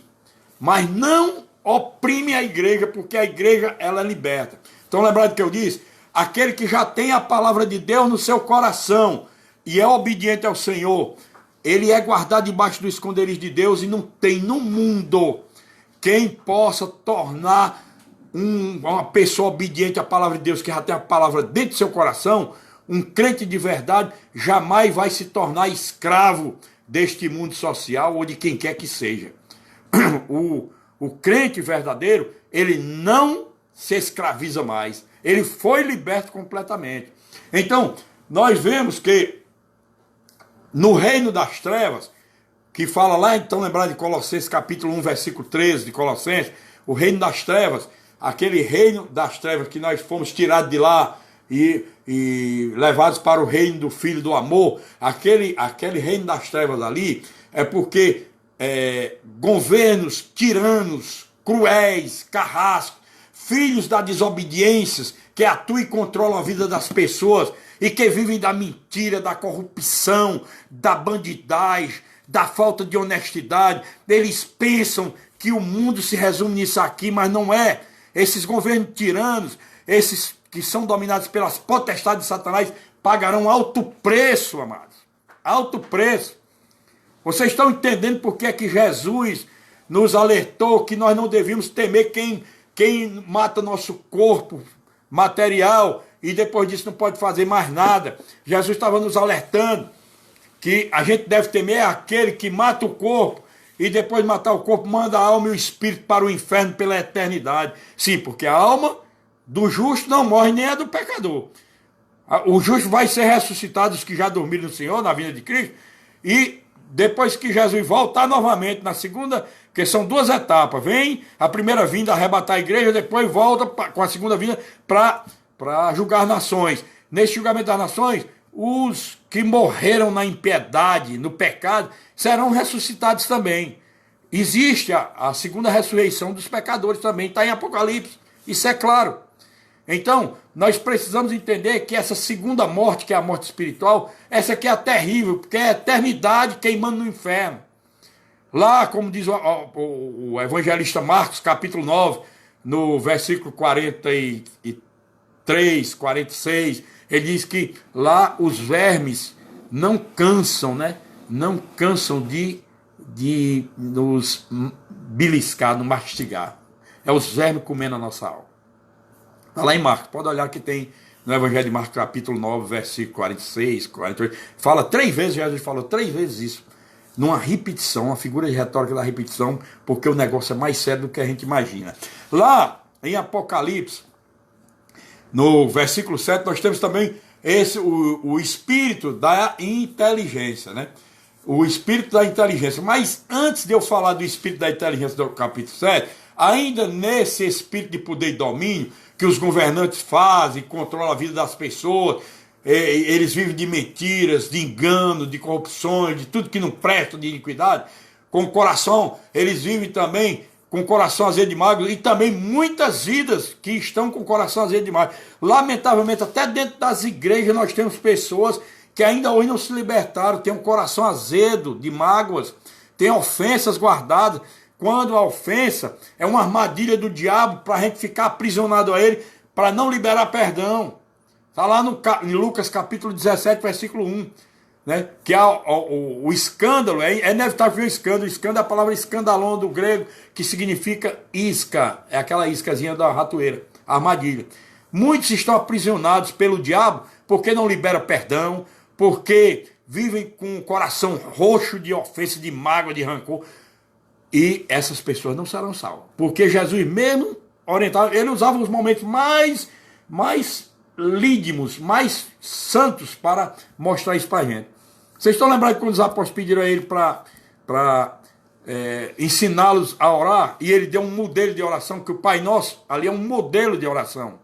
Mas não oprime a igreja, porque a igreja, ela é liberta. Então, lembrado que eu disse? Aquele que já tem a palavra de Deus no seu coração e é obediente ao Senhor, ele é guardado debaixo do esconderijo de Deus, e não tem no mundo quem possa tornar uma pessoa obediente à palavra de Deus, que já tem a palavra dentro do seu coração. Um crente de verdade jamais vai se tornar escravo deste mundo social ou de quem quer que seja. o crente verdadeiro, ele não se escraviza mais. Ele foi liberto completamente. Então, nós vemos que no reino das trevas, que fala lá, então, lembrar de Colossenses capítulo 1, versículo 13 de Colossenses, o reino das trevas, aquele reino das trevas que nós fomos tirados de lá e levados para o reino do Filho do Amor, aquele reino das trevas ali, é porque governos tiranos, cruéis, carrascos, filhos da desobediência, que atuam e controlam a vida das pessoas e que vivem da mentira, da corrupção, da bandidagem, da falta de honestidade. Eles pensam que o mundo se resume nisso aqui, mas não é. Esses governos tiranos, esses que são dominados pelas potestades de Satanás, pagarão alto preço, amados. Alto preço. Vocês estão entendendo por que é que Jesus nos alertou que nós não devíamos temer quem mata nosso corpo material e depois disso não pode fazer mais nada. Jesus estava nos alertando que a gente deve temer aquele que mata o corpo e depois de matar o corpo manda a alma e o espírito para o inferno pela eternidade. Sim, porque a alma do justo não morre nem a do pecador. O justo vai ser ressuscitado, os que já dormiram no Senhor, na vinda de Cristo, e depois que Jesus voltar novamente na segunda, que são duas etapas, vem a primeira vinda arrebatar a igreja, depois volta com a segunda vinda para julgar nações. Nesse julgamento das nações, os que morreram na impiedade, no pecado, serão ressuscitados também. Existe a segunda ressurreição dos pecadores também, está em Apocalipse, isso é claro. Então, nós precisamos entender que essa segunda morte, que é a morte espiritual, essa aqui é a terrível, porque é a eternidade queimando no inferno. Lá, como diz o evangelista Marcos, capítulo 9, no versículo 43, 46, ele diz que lá os vermes não cansam, né? Não cansam de nos beliscar, nos mastigar. É os vermes comendo a nossa alma. Está lá em Marcos, pode olhar que tem no Evangelho de Marcos, capítulo 9, versículo 46, 48. Fala 3 vezes, Jesus falou 3 vezes isso. Numa repetição, uma figura de retórica da repetição, porque o negócio é mais sério do que a gente imagina. Lá em Apocalipse, no versículo 7, nós temos também o espírito da inteligência, né? O espírito da inteligência. Mas antes de eu falar do espírito da inteligência do capítulo 7, ainda nesse espírito de poder e domínio, que os governantes fazem, controlam a vida das pessoas, eles vivem de mentiras, de engano, de corrupções, de tudo que não presta, de iniquidade, com o coração, eles vivem também com o coração azedo de mágoa, e também muitas vidas que estão com o coração azedo de mágoa. Lamentavelmente, até dentro das igrejas nós temos pessoas que ainda hoje não se libertaram, têm um coração azedo de mágoas, têm ofensas guardadas, quando a ofensa é uma armadilha do diabo para a gente ficar aprisionado a ele, para não liberar perdão. Está lá em Lucas capítulo 17, versículo 1. Né? Que o escândalo, é inevitável o escândalo. O escândalo é a palavra escandalon do grego, que significa isca. É aquela iscazinha da ratoeira, a armadilha. Muitos estão aprisionados pelo diabo porque não liberam perdão, porque vivem com o coração roxo de ofensa, de mágoa, de rancor. E essas pessoas não serão salvas. Porque Jesus mesmo orientava, ele usava os momentos mais lídimos, mais santos para mostrar isso para a gente. Vocês estão lembrados quando os apóstolos pediram a ele para ensiná-los a orar? E ele deu um modelo de oração, que o Pai Nosso ali é um modelo de oração.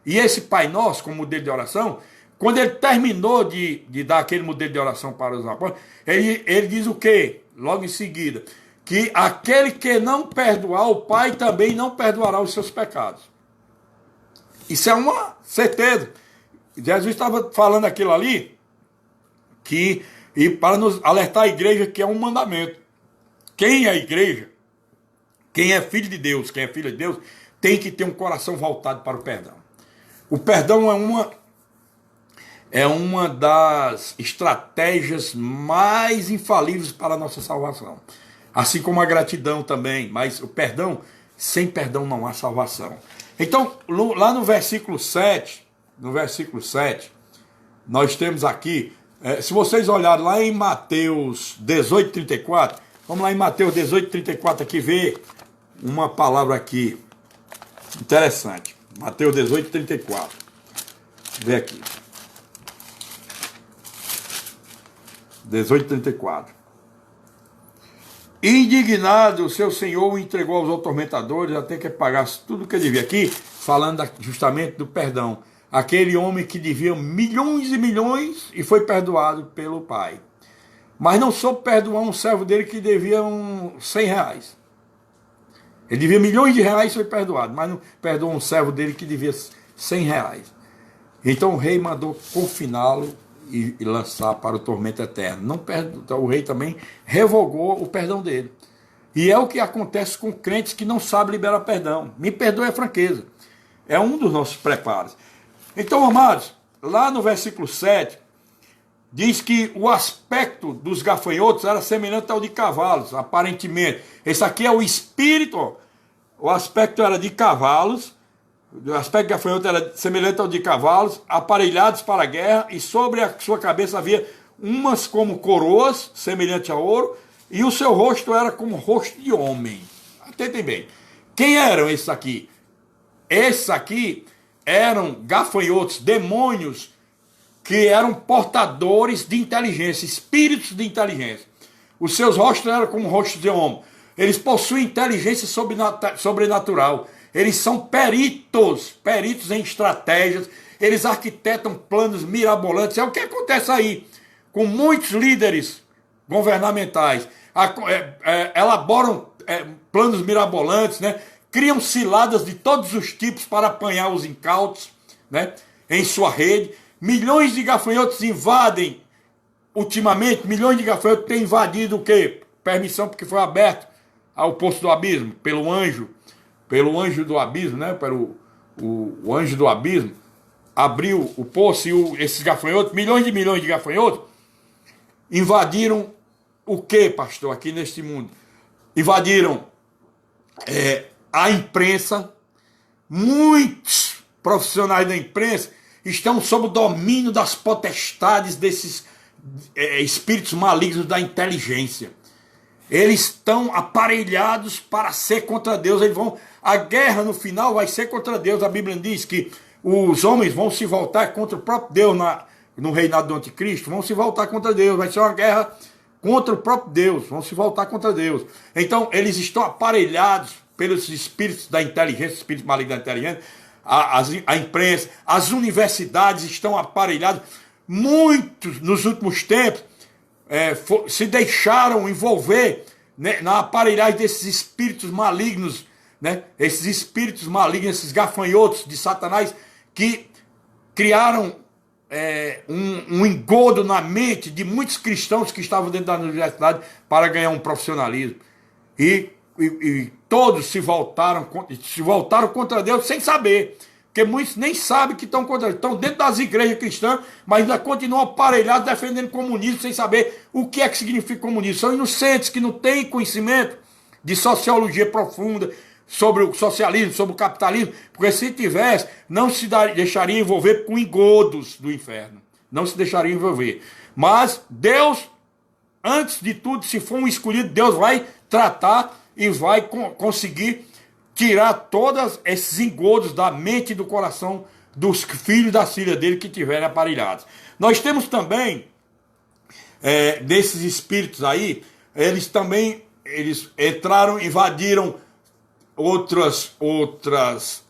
E esse Pai Nosso, como modelo de oração, quando ele terminou de dar aquele modelo de oração para os apóstolos, ele diz o quê? Logo em seguida, que aquele que não perdoar, o Pai também não perdoará os seus pecados. Isso é uma certeza. Jesus estava falando aquilo ali, e para nos alertar a igreja que é um mandamento. Quem é a igreja, quem é filho de Deus, quem é filho de Deus, tem que ter um coração voltado para o perdão. O perdão é uma das estratégias mais infalíveis para a nossa salvação. Assim como a gratidão também, mas o perdão, sem perdão não há salvação. Então, lá no versículo 7, nós temos aqui, se vocês olharem lá em Mateus 18, 34, Vamos lá em Mateus 18, 34 aqui, ver uma palavra aqui interessante. Mateus 18, 34. Vê aqui. 18, 34. Indignado, o seu senhor o entregou aos atormentadores até que pagasse tudo o que devia. Aqui, falando justamente do perdão. Aquele homem que devia milhões e milhões e foi perdoado pelo pai. Mas não soube perdoar um servo dele que devia 100 reais. Ele devia milhões de reais e foi perdoado, mas não perdoou um servo dele que devia 100 reais. Então o rei mandou confiná-lo e lançar para o tormento eterno. Não perdoou, então, o rei também revogou o perdão dele. E é o que acontece com crentes que não sabem liberar perdão. Me perdoe a franqueza. É um dos nossos preparos. Então, amados, lá no versículo 7, diz que o aspecto dos gafanhotos era semelhante ao de cavalos, aparentemente. Esse aqui é o espírito, ó. O aspecto era de cavalos, o aspecto de gafanhoto era semelhante ao de cavalos, aparelhados para a guerra, e sobre a sua cabeça havia umas como coroas, semelhante a ouro, e o seu rosto era como rosto de homem. Atentem bem. Quem eram esses aqui? Esses aqui eram gafanhotos, demônios, que eram portadores de inteligência, espíritos de inteligência. Os seus rostos eram como rostos de homem. Eles possuem inteligência sobrenatural. Eles são peritos em estratégias. Eles arquitetam planos mirabolantes. É o que acontece aí com muitos líderes governamentais. Elaboram planos mirabolantes, né? Criam ciladas de todos os tipos para apanhar os incautos, né, em sua rede. Milhões de gafanhotos invadem, ultimamente, milhões de gafanhotos têm invadido o quê? Permissão, porque foi aberto ao poço do abismo, pelo anjo do abismo, né? O anjo do abismo abriu o poço e esses gafanhotos, milhões de gafanhotos, invadiram o quê, pastor, aqui neste mundo? Invadiram a imprensa. Muitos profissionais da imprensa estão sob o domínio das potestades desses espíritos malignos da inteligência. Eles estão aparelhados para ser contra Deus. A guerra no final vai ser contra Deus. A Bíblia diz que os homens vão se voltar contra o próprio Deus no reinado do anticristo. Vão se voltar contra Deus. Vai ser uma guerra contra o próprio Deus. Vão se voltar contra Deus. Então eles estão aparelhados pelos espíritos da inteligência, espíritos malignos da inteligência. A imprensa, as universidades estão aparelhadas. Muitos, nos últimos tempos, se deixaram envolver, né, na aparelhagem desses espíritos malignos, né, esses espíritos malignos, esses gafanhotos de Satanás, que criaram um engodo na mente de muitos cristãos que estavam dentro da universidade para ganhar um profissionalismo. E todos se voltaram contra Deus sem saber, porque muitos nem sabem que estão contra Deus, estão dentro das igrejas cristãs, mas ainda continuam aparelhados defendendo o comunismo sem saber o que é que significa comunismo. São inocentes que não têm conhecimento de sociologia profunda sobre o socialismo, sobre o capitalismo, porque se tivesse, não se deixaria envolver com engodos do inferno, não se deixaria envolver. Mas Deus, antes de tudo, se for um escolhido, Deus vai tratar e vai conseguir tirar todos esses engodos da mente e do coração dos filhos e das filhas dele que tiverem aparelhados. Nós temos também, desses espíritos aí, eles entraram, invadiram outras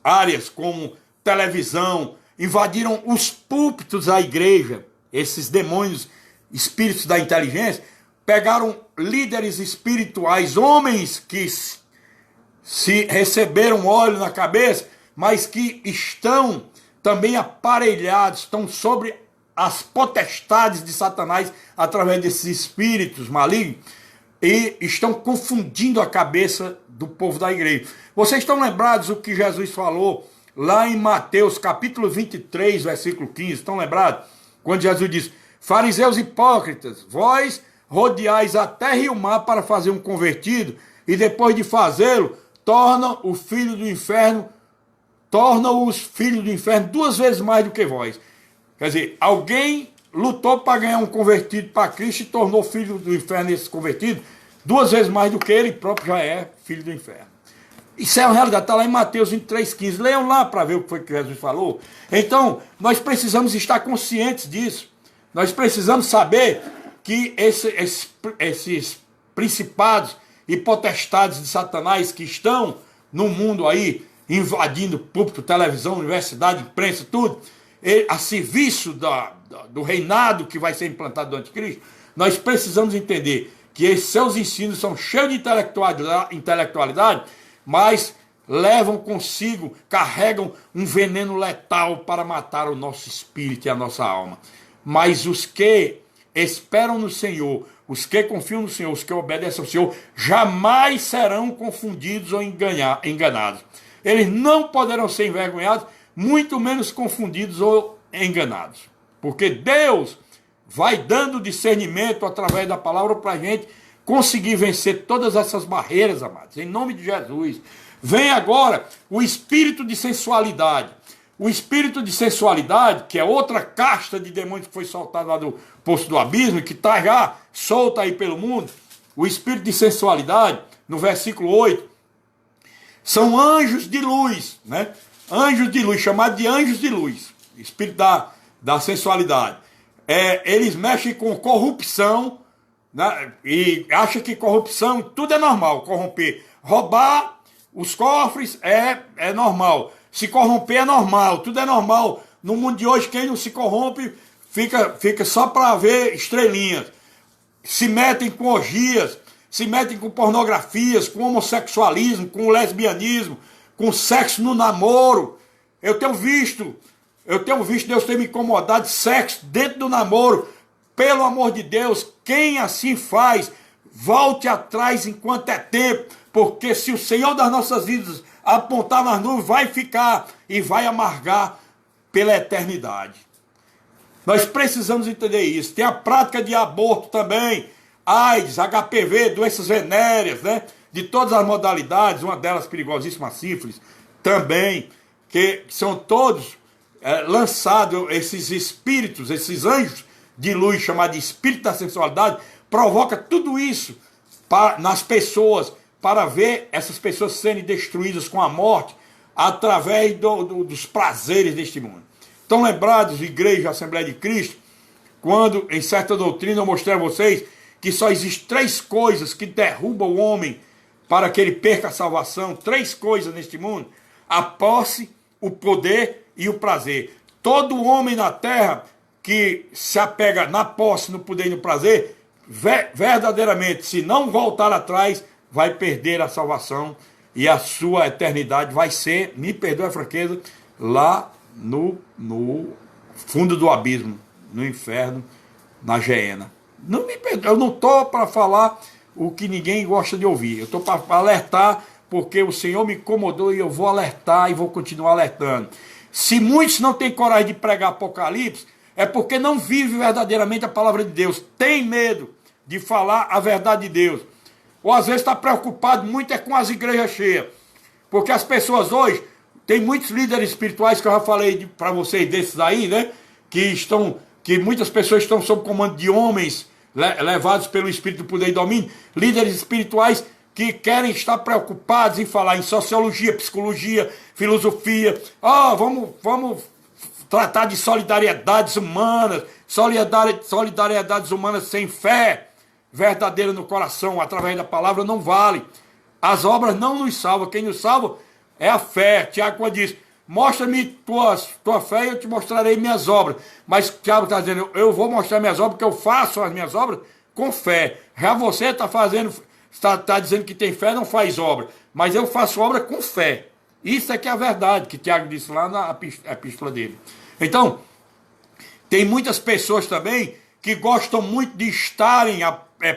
áreas, como televisão, invadiram os púlpitos da igreja. Esses demônios, espíritos da inteligência, pegaram líderes espirituais, homens que se receberam óleo na cabeça, mas que estão também aparelhados, estão sobre as potestades de Satanás através desses espíritos malignos e estão confundindo a cabeça do povo da igreja. Vocês estão lembrados do que Jesus falou lá em Mateus capítulo 23, versículo 15? Estão lembrados? Quando Jesus diz: fariseus hipócritas, vós rodeais a terra e o mar para fazer um convertido, e depois de fazê-lo, torna os filhos do inferno duas vezes mais do que vós. Quer dizer, alguém lutou para ganhar um convertido para Cristo e tornou filho do inferno esse convertido 2 vezes mais do que ele próprio já é filho do inferno. Isso é uma realidade, está lá em Mateus 23,15. Leiam lá para ver o que foi que Jesus falou. Então, nós precisamos estar conscientes disso. Nós precisamos saber que esses principados e potestades de Satanás que estão no mundo aí, invadindo púlpito, televisão, universidade, imprensa, tudo, a serviço do reinado que vai ser implantado do anticristo, nós precisamos entender que esses seus ensinos são cheios de intelectualidade, mas levam consigo, carregam um veneno letal para matar o nosso espírito e a nossa alma. Mas os que esperam no Senhor, os que confiam no Senhor, os que obedecem ao Senhor, jamais serão confundidos ou enganados. Eles não poderão ser envergonhados, muito menos confundidos ou enganados. Porque Deus vai dando discernimento através da palavra para a gente conseguir vencer todas essas barreiras, amados, em nome de Jesus. Vem agora o espírito de sensualidade. O espírito de sensualidade, que é outra casta de demônios que foi soltado lá do poço do abismo, que está já solta aí pelo mundo. O espírito de sensualidade, no versículo 8, são anjos de luz, né? Anjos de luz, chamados de anjos de luz. Espírito da sensualidade. Eles mexem com corrupção, né? E acham que corrupção, tudo é normal, corromper. Roubar os cofres é normal. Se corromper é normal, tudo é normal. No mundo de hoje, quem não se corrompe fica só para ver estrelinhas. Se metem com orgias, se metem com pornografias, com homossexualismo, com lesbianismo, com sexo no namoro. Eu tenho visto Deus ter me incomodado, sexo dentro do namoro. Pelo amor de Deus, quem assim faz, volte atrás enquanto é tempo, porque se o Senhor das nossas vidas apontar nas nuvens, vai ficar e vai amargar pela eternidade. Nós precisamos entender isso. Tem a prática de aborto também, AIDS, HPV, doenças venéreas, né? De todas as modalidades, uma delas perigosíssima, a sífilis, também, que são todos lançados, esses espíritos, esses anjos de luz, chamados de espírito da sensualidade, provoca tudo isso nas pessoas, para ver essas pessoas serem destruídas com a morte, através dos prazeres deste mundo. Estão lembrados, Igreja Assembleia de Cristo, quando em certa doutrina eu mostrei a vocês que só existem 3 coisas que derrubam o homem para que ele perca a salvação, 3 coisas neste mundo: a posse, o poder e o prazer. Todo homem na terra que se apega na posse, no poder e no prazer, verdadeiramente, se não voltar atrás, vai perder a salvação e a sua eternidade vai ser, me perdoe a franqueza, lá no fundo do abismo, no inferno, na geena. Não me perdoe, eu não estou para falar o que ninguém gosta de ouvir, eu estou para alertar, porque o Senhor me incomodou e eu vou alertar e vou continuar alertando. Se muitos não têm coragem de pregar Apocalipse, é porque não vivem verdadeiramente a palavra de Deus, tem medo de falar a verdade de Deus, ou às vezes está preocupado muito com as igrejas cheias, porque as pessoas hoje, tem muitos líderes espirituais que eu já falei para vocês desses aí, né, que muitas pessoas estão sob comando de homens levados pelo Espírito do poder e domínio, líderes espirituais que querem estar preocupados em falar em sociologia, psicologia, filosofia. Vamos tratar de solidariedades humanas, solidariedades humanas sem fé verdadeira no coração, através da palavra, não vale. As obras não nos salvam, quem nos salva é a fé. Tiago, quando diz, mostra-me tua fé e eu te mostrarei minhas obras. Mas Tiago está dizendo, eu vou mostrar minhas obras, porque eu faço as minhas obras com fé. Já você está dizendo que tem fé, não faz obra. Mas eu faço obra com fé. Isso é que é a verdade, que Tiago disse lá na epístola dele. Então, tem muitas pessoas também que gostam muito de estarem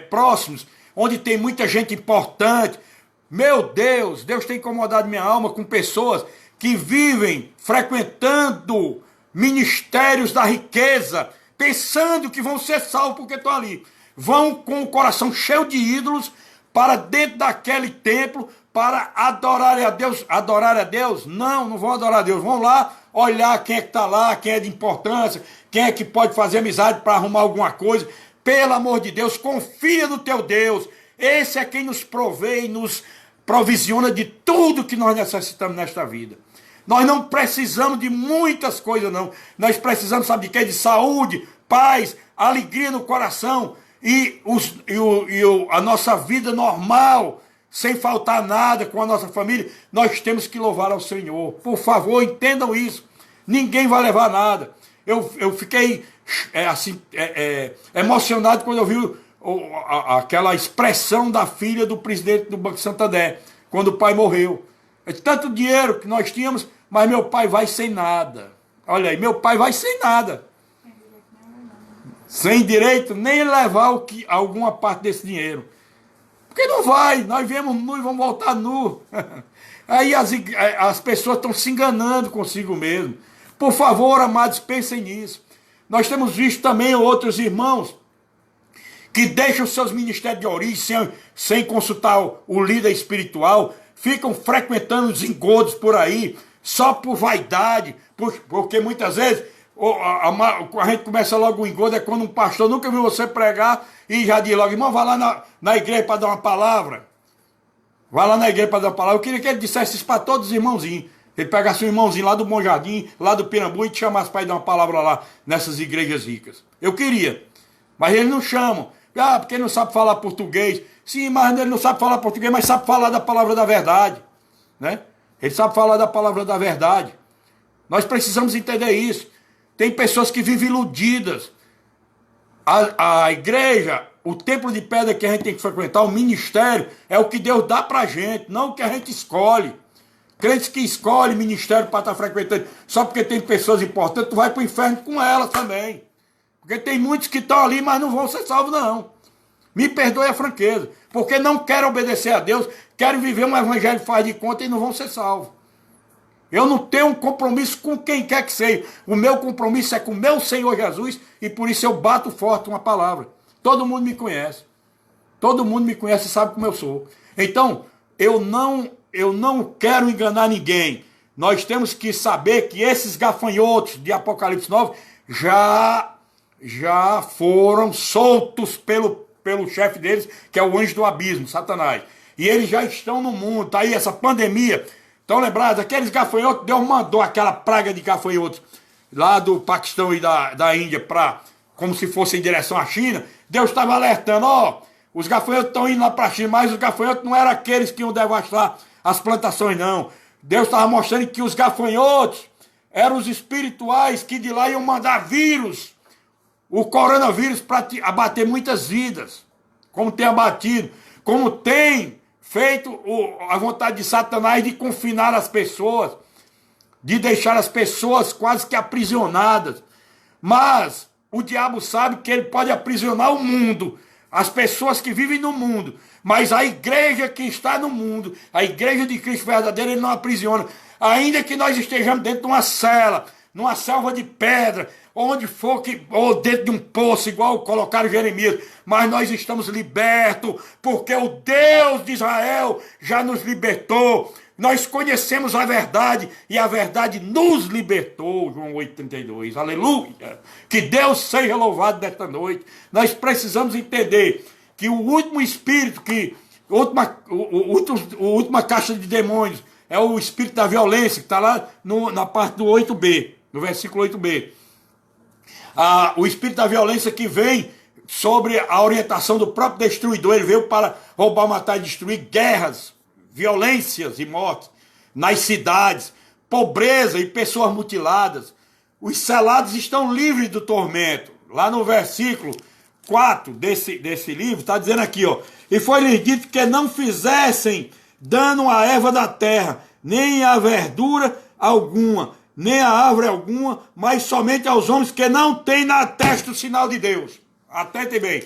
próximos, onde tem muita gente importante. Meu Deus tem incomodado minha alma com pessoas que vivem frequentando ministérios da riqueza, pensando que vão ser salvos porque estão ali. Vão com o coração cheio de ídolos para dentro daquele templo, para adorar a Deus. Adorar a Deus? Não vão adorar a Deus. Vão lá olhar quem é que está lá, quem é de importância, quem é que pode fazer amizade para arrumar alguma coisa. Pelo amor de Deus, confia no teu Deus. Esse é quem nos provê e nos provisiona de tudo que nós necessitamos nesta vida. Nós não precisamos de muitas coisas, não. Nós precisamos, sabe de quê? De saúde, paz, alegria no coração e a nossa vida normal, sem faltar nada com a nossa família. Nós temos que louvar ao Senhor. Por favor, entendam isso. Ninguém vai levar nada. Eu fiquei emocionado quando eu vi aquela expressão da filha do presidente do Banco Santander, quando o pai morreu. É tanto dinheiro que nós tínhamos, mas meu pai vai sem nada. Olha aí, meu pai vai sem nada. Sem direito nem levar alguma parte desse dinheiro. Porque não vai, nós viemos nu e vamos voltar nu. Aí as pessoas estão se enganando consigo mesmo. Por favor, amados, pensem nisso. Nós temos visto também outros irmãos que deixam seus ministérios de origem sem consultar o líder espiritual, ficam frequentando os engodos por aí, só por vaidade, porque muitas vezes a gente começa logo o engodo, é quando um pastor nunca viu você pregar e já diz logo, irmão, vai lá na igreja para dar uma palavra. Vai lá na igreja para dar uma palavra. Eu queria que ele dissesse isso para todos os irmãozinhos. Ele pegasse um irmãozinho lá do Bom Jardim, lá do Pirambu, e te chamasse para ir dar uma palavra lá, nessas igrejas ricas. Eu queria. Mas eles não chamam. Porque ele não sabe falar português. Sim, mas ele não sabe falar português, mas sabe falar da palavra da verdade. Né? Ele sabe falar da palavra da verdade. Nós precisamos entender isso. Tem pessoas que vivem iludidas. A igreja, o templo de pedra que a gente tem que frequentar, o ministério, é o que Deus dá pra gente, não o que a gente escolhe. Crentes que escolhem ministério para estar frequentando só porque tem pessoas importantes, tu vai para o inferno com elas também. Porque tem muitos que estão ali, mas não vão ser salvos, não. Me perdoe a franqueza. Porque não querem obedecer a Deus, querem viver um evangelho faz de conta e não vão ser salvos. Eu não tenho um compromisso com quem quer que seja. O meu compromisso é com o meu Senhor Jesus e por isso eu bato forte uma palavra. Todo mundo me conhece. Todo mundo me conhece e sabe como eu sou. Então, eu não quero enganar ninguém. Nós temos que saber que esses gafanhotos de Apocalipse 9 já foram soltos pelo chefe deles, que é o anjo do abismo, Satanás. E eles já estão no mundo. Está aí essa pandemia. Estão lembrados? Aqueles gafanhotos, Deus mandou aquela praga de gafanhotos lá do Paquistão e da Índia, como se fosse em direção à China. Deus estava alertando, os gafanhotos estão indo lá para a China, mas os gafanhotos não eram aqueles que iam devastar as plantações, não. Deus estava mostrando que os gafanhotos eram os espirituais que de lá iam mandar vírus, o coronavírus, para abater muitas vidas, como tem abatido, como tem feito a vontade de Satanás de confinar as pessoas, de deixar as pessoas quase que aprisionadas. Mas o diabo sabe que ele pode aprisionar o mundo, as pessoas que vivem no mundo, mas a igreja que está no mundo, a igreja de Cristo verdadeira, ele não aprisiona. Ainda que nós estejamos dentro de uma cela, numa selva de pedra, onde for, ou dentro de um poço, igual colocaram Jeremias, mas nós estamos libertos, porque o Deus de Israel já nos libertou. Nós conhecemos a verdade e a verdade nos libertou, João 8,32. Aleluia! Que Deus seja louvado nesta noite. Nós precisamos entender que o último espírito, a última caixa de demônios é o espírito da violência, que está lá na parte do 8b, no versículo 8b. O espírito da violência que vem sobre a orientação do próprio destruidor. Ele veio para roubar, matar e destruir, guerras, violências e mortes nas cidades, pobreza e pessoas mutiladas. Os selados estão livres do tormento. Lá no versículo 4 desse livro, está dizendo aqui, e foi-lhes dito que não fizessem dano à erva da terra, nem à verdura alguma, nem a árvore alguma, mas somente aos homens que não têm na testa o sinal de Deus. Atentem bem.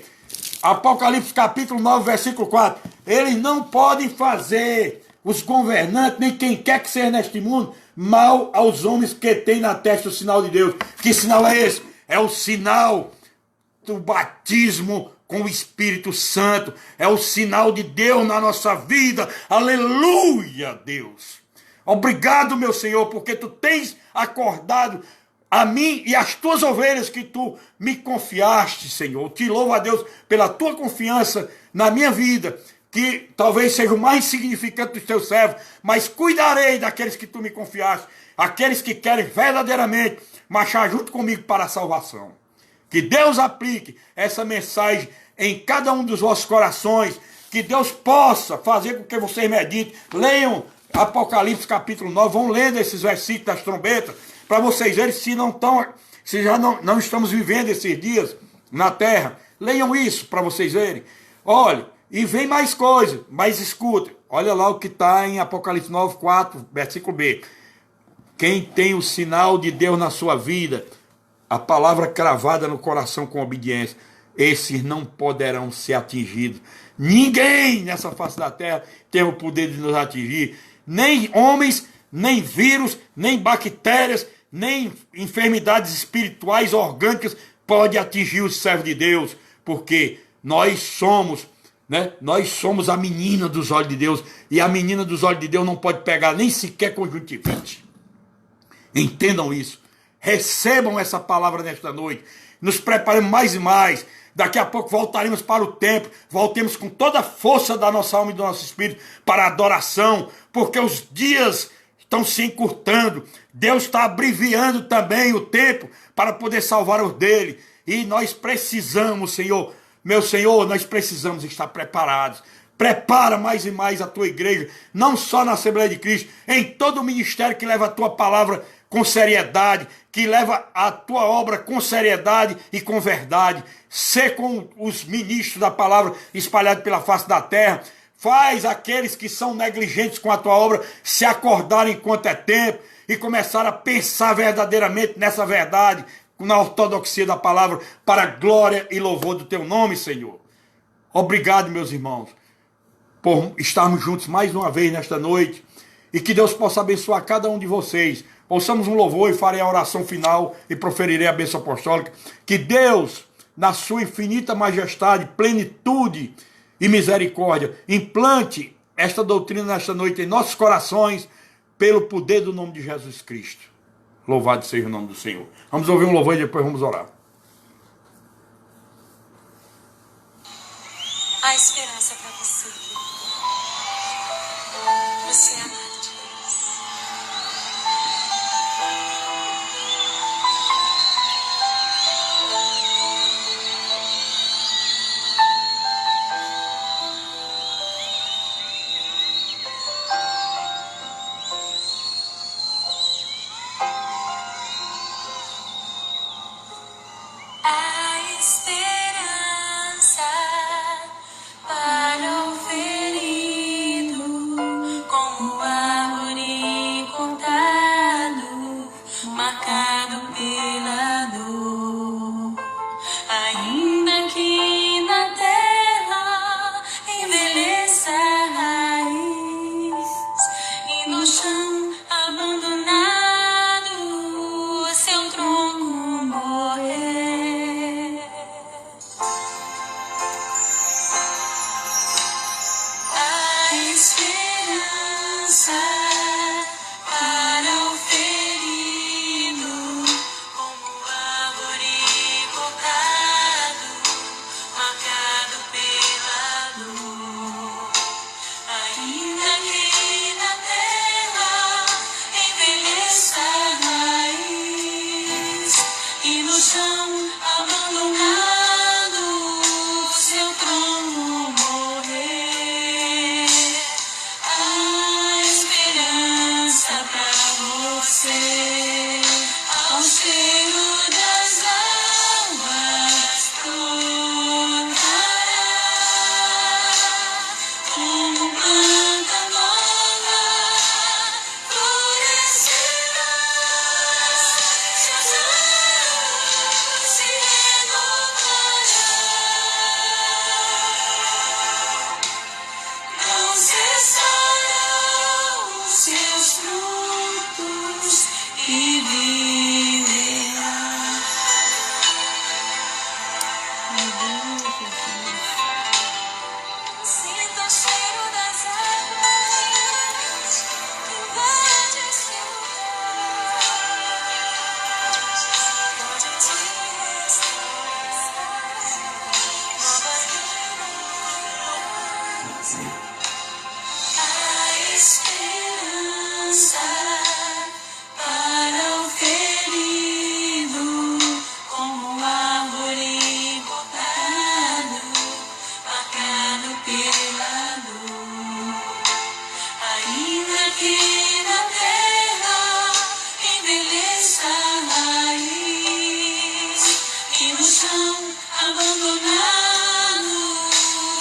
Apocalipse capítulo 9, versículo 4. Eles não podem fazer, os governantes, nem quem quer que seja neste mundo, mal aos homens que têm na testa o sinal de Deus. Que sinal é esse? É o sinal do batismo com o Espírito Santo. É o sinal de Deus na nossa vida. Aleluia, Deus. Obrigado, meu Senhor, porque tu tens acordado a mim e as tuas ovelhas que tu me confiaste, Senhor. Te louvo a Deus pela tua confiança na minha vida, que talvez seja o mais significante dos teus servos, mas cuidarei daqueles que tu me confiaste, aqueles que querem verdadeiramente marchar junto comigo para a salvação. Que Deus aplique essa mensagem em cada um dos vossos corações, que Deus possa fazer com que vocês meditem, leiam Apocalipse capítulo 9, vão lendo esses versículos das trombetas, para vocês verem se já não estamos vivendo esses dias na terra. Leiam isso para vocês verem. Olha, e vem mais coisas, mas escuta. Olha lá o que está em Apocalipse 9, 4, versículo B. Quem tem o sinal de Deus na sua vida, a palavra cravada no coração com obediência, esses não poderão ser atingidos. Ninguém nessa face da terra tem o poder de nos atingir. Nem homens, nem vírus, nem bactérias, nem enfermidades espirituais orgânicas pode atingir os servos de Deus, porque nós somos a menina dos olhos de Deus, e a menina dos olhos de Deus não pode pegar nem sequer conjuntivite. Entendam isso, recebam essa palavra nesta noite, nos preparemos mais e mais. Daqui a pouco voltaremos para o templo, voltemos com toda a força da nossa alma e do nosso espírito para a adoração, porque os dias estão se encurtando, Deus está abreviando também o tempo para poder salvar os dele, e nós precisamos, Senhor, meu Senhor, nós precisamos estar preparados. Prepara mais e mais a tua igreja, não só na Assembleia de Cristo, em todo o ministério que leva a tua palavra com seriedade, que leva a tua obra com seriedade e com verdade. Sê com os ministros da palavra espalhados pela face da terra. Faz aqueles que são negligentes com a tua obra se acordarem enquanto é tempo e começar a pensar verdadeiramente nessa verdade, na ortodoxia da palavra, para a glória e louvor do teu nome, Senhor. Obrigado, meus irmãos, por estarmos juntos mais uma vez nesta noite, e que Deus possa abençoar cada um de vocês. Ouçamos um louvor e farei a oração final e proferirei a bênção apostólica. Que Deus, na sua infinita majestade, plenitude e misericórdia, implante esta doutrina nesta noite em nossos corações, pelo poder do nome de Jesus Cristo. Louvado seja o nome do Senhor. Vamos ouvir um louvor e depois vamos orar. A esperança para você. Você é amado de Deus. A esperança para o ferido, como árvore cortado, marcado pela dor. Ainda que na terra envelheça a raiz e no chão abandonado seu tronco morrer. A esperança para o ferido, como árvore cortado, marcado pela dor. Ainda que na terra envelheça a raiz e no chão abandonado seu tronco morrer. A esperança para você, ao cheiro das águas brotará, como planta nova florescerá, seus ramos se renovarão.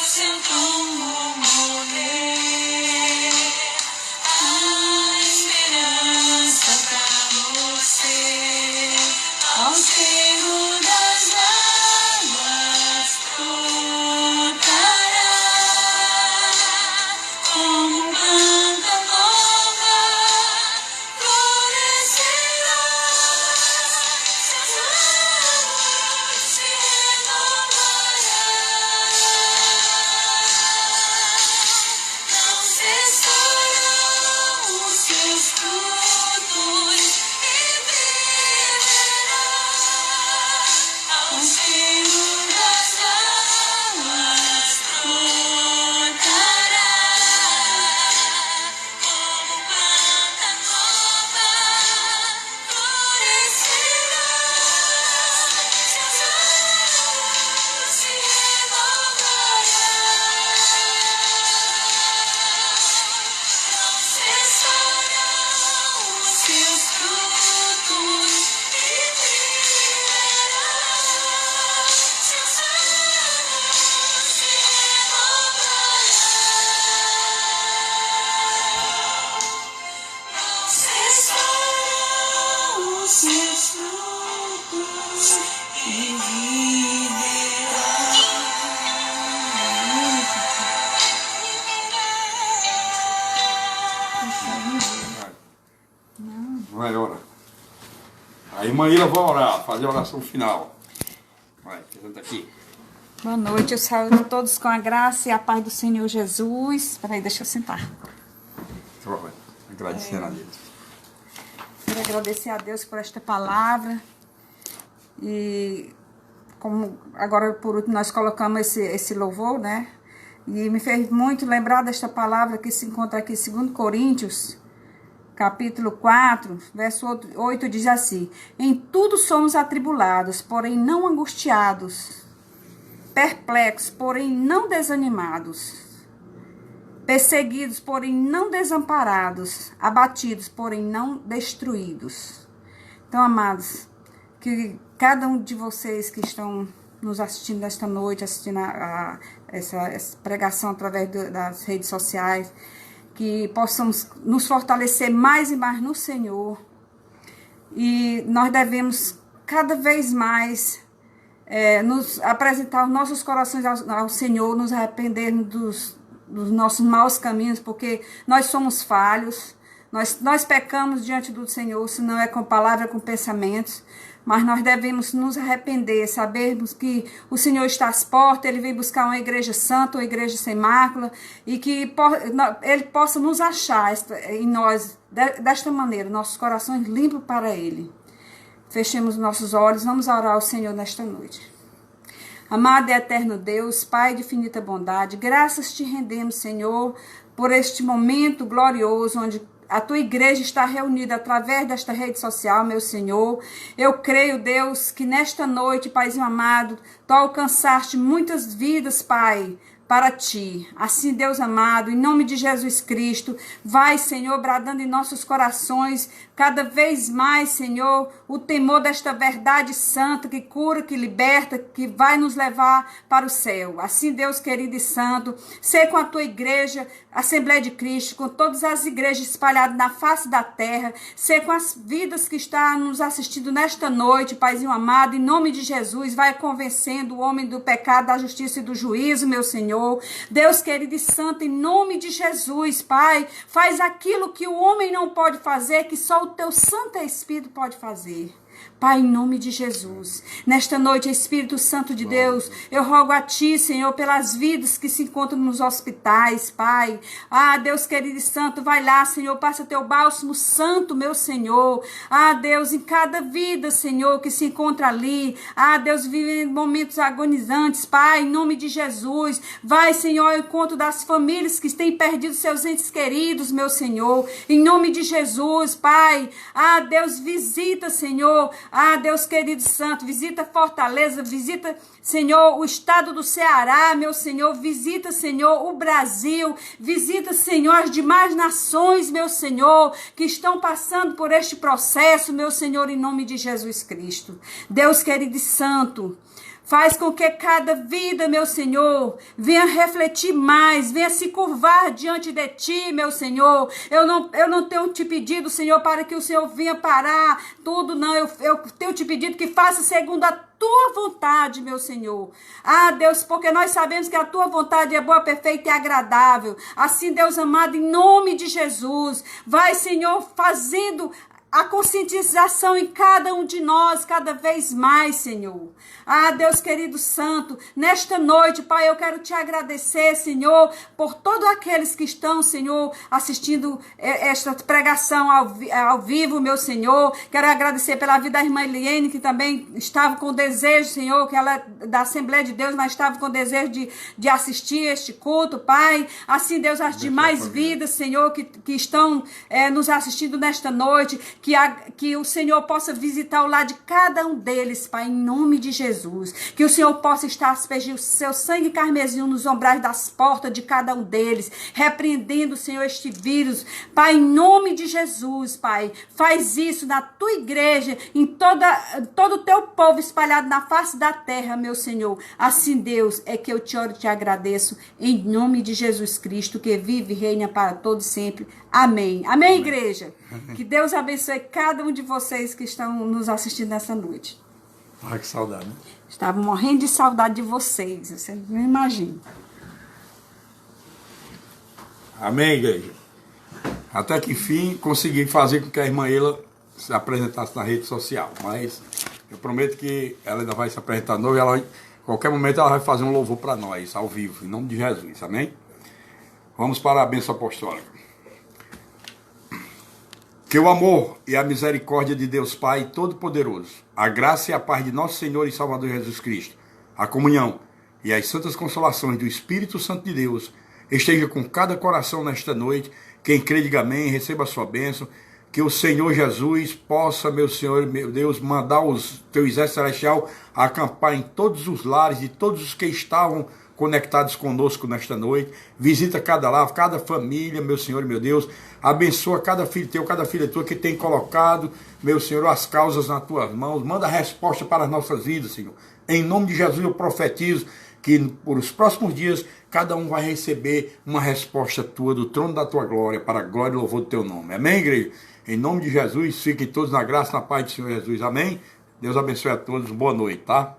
sem como morrer. A esperança pra você, ao cheiro das águas brotará, como planta nova, florescerá, seus ramos se renovará. Não cessarão os seus frutos e viverá, ao cheiro das águas brotará, como planta nova, florescerá, seus ramos se renovará. Não cessarão os seus frutos e viverá, seus ramos se renovará. Não cessarão os seus frutos e viverá. Vai, ora. Aí, Maíra vai orar, fazer a oração final. Vai, senta aqui. Boa noite, eu saúdo todos com a graça e a paz do Senhor Jesus. Peraí, deixa eu sentar. Vai, agradecendo a Deus. Quero agradecer a Deus por esta palavra. E como agora por último nós colocamos esse louvor, né? E me fez muito lembrar desta palavra que se encontra aqui em 2 Coríntios, capítulo 4, verso 8, diz assim: em tudo somos atribulados, porém não angustiados, perplexos, porém não desanimados, perseguidos, porém não desamparados, abatidos, porém não destruídos. Então, amados, que cada um de vocês que estão nos assistindo nesta noite, assistindo essa pregação através das redes sociais, que possamos nos fortalecer mais e mais no Senhor. E nós devemos cada vez mais nos apresentar os nossos corações ao Senhor, nos arrependermos dos nossos maus caminhos, porque nós somos falhos, nós pecamos diante do Senhor, se não é com palavra, é com pensamentos. Mas nós devemos nos arrepender, sabermos que o Senhor está às portas, Ele vem buscar uma igreja santa, uma igreja sem mácula, e que Ele possa nos achar em nós, desta maneira, nossos corações limpos para Ele. Fechemos nossos olhos, vamos orar ao Senhor nesta noite. Amado e eterno Deus, Pai de infinita bondade, graças te rendemos, Senhor, por este momento glorioso, onde a tua igreja está reunida através desta rede social, meu Senhor. Eu creio, Deus, que nesta noite, Paizinho amado, tu alcançaste muitas vidas, Pai, para ti. Assim, Deus amado, em nome de Jesus Cristo, vai, Senhor, bradando em nossos corações, cada vez mais, Senhor, o temor desta verdade santa que cura, que liberta, que vai nos levar para o céu. Assim, Deus querido e santo, ser com a tua igreja, Assembleia de Cristo, com todas as igrejas espalhadas na face da terra, ser com as vidas que estão nos assistindo nesta noite, Paizinho amado, em nome de Jesus, vai convencendo o homem do pecado, da justiça e do juízo, meu Senhor. Deus querido e santo, em nome de Jesus, Pai, faz aquilo que o homem não pode fazer, que só o teu Santo Espírito pode fazer. Pai, em nome de Jesus, nesta noite, Espírito Santo de Deus, eu rogo a Ti, Senhor, pelas vidas que se encontram nos hospitais, Pai. Ah, Deus querido e santo, vai lá, Senhor, passa Teu bálsamo santo, meu Senhor. Ah, Deus, em cada vida, Senhor, que se encontra ali. Ah, Deus, vive momentos agonizantes, Pai, em nome de Jesus. Vai, Senhor, ao encontro das famílias que têm perdido seus entes queridos, meu Senhor. Em nome de Jesus, Pai. Ah, Deus, visita, Senhor. Ah, Deus querido e santo, visita Fortaleza, visita, Senhor, o estado do Ceará, meu Senhor, visita, Senhor, o Brasil, visita, Senhor, as demais nações, meu Senhor, que estão passando por este processo, meu Senhor, em nome de Jesus Cristo. Deus querido e santo, Faz com que cada vida, meu Senhor, venha refletir mais, venha se curvar diante de Ti, meu Senhor. Eu não tenho te pedido, Senhor, para que o Senhor venha parar tudo, não. Eu tenho te pedido que faça segundo a Tua vontade, meu Senhor. Ah, Deus, porque nós sabemos que a Tua vontade é boa, perfeita e agradável. Assim, Deus amado, em nome de Jesus, vai, Senhor, fazendo a conscientização em cada um de nós, cada vez mais, Senhor. Ah, Deus querido santo, nesta noite, Pai, eu quero te agradecer, Senhor, por todos aqueles que estão, Senhor, assistindo esta pregação ao vivo, meu Senhor. Quero agradecer pela vida da irmã Eliane, que também estava com desejo, Senhor, que ela é da Assembleia de Deus, mas estava com desejo de assistir este culto, Pai. Assim, Deus, as demais vidas, Senhor, que estão nos assistindo nesta noite, que o Senhor possa visitar o lar de cada um deles, Pai, em nome de Jesus. Que o Senhor possa estar a aspergir o seu sangue carmesim nos ombrais das portas de cada um deles, repreendendo, Senhor, este vírus. Pai, em nome de Jesus, Pai, faz isso na Tua igreja, em todo o Teu povo espalhado na face da terra, meu Senhor. Assim, Deus, é que eu te oro e te agradeço, em nome de Jesus Cristo, que vive e reina para todos sempre. Amém. Amém, igreja? Que Deus abençoe cada um de vocês que estão nos assistindo nessa noite. Ah, que saudade, né? Estava morrendo de saudade de vocês, você não imagina. Amém, igreja? Até que enfim consegui fazer com que a irmã Ela se apresentasse na rede social. Mas eu prometo que ela ainda vai se apresentar de novo e em qualquer momento ela vai fazer um louvor para nós, ao vivo, em nome de Jesus. Amém? Vamos para a bênção apostólica. Que o amor e a misericórdia de Deus Pai Todo-Poderoso, a graça e a paz de nosso Senhor e Salvador Jesus Cristo, a comunhão e as santas consolações do Espírito Santo de Deus esteja com cada coração nesta noite. Quem crê, diga amém, receba a sua bênção. Que o Senhor Jesus possa, meu Senhor, meu Deus, mandar os teu exército celestial a acampar em todos os lares de todos os que estavam conectados conosco nesta noite. Visita cada lar, cada família, meu Senhor e meu Deus. Abençoa cada filho teu, cada filha tua que tem colocado, meu Senhor, as causas nas tuas mãos. Manda a resposta para as nossas vidas, Senhor. Em nome de Jesus eu profetizo que por os próximos dias cada um vai receber uma resposta tua do trono da tua glória, para a glória e louvor do teu nome. Amém, igreja? Em nome de Jesus, fiquem todos na graça e na paz do Senhor Jesus. Amém? Deus abençoe a todos. Boa noite, tá?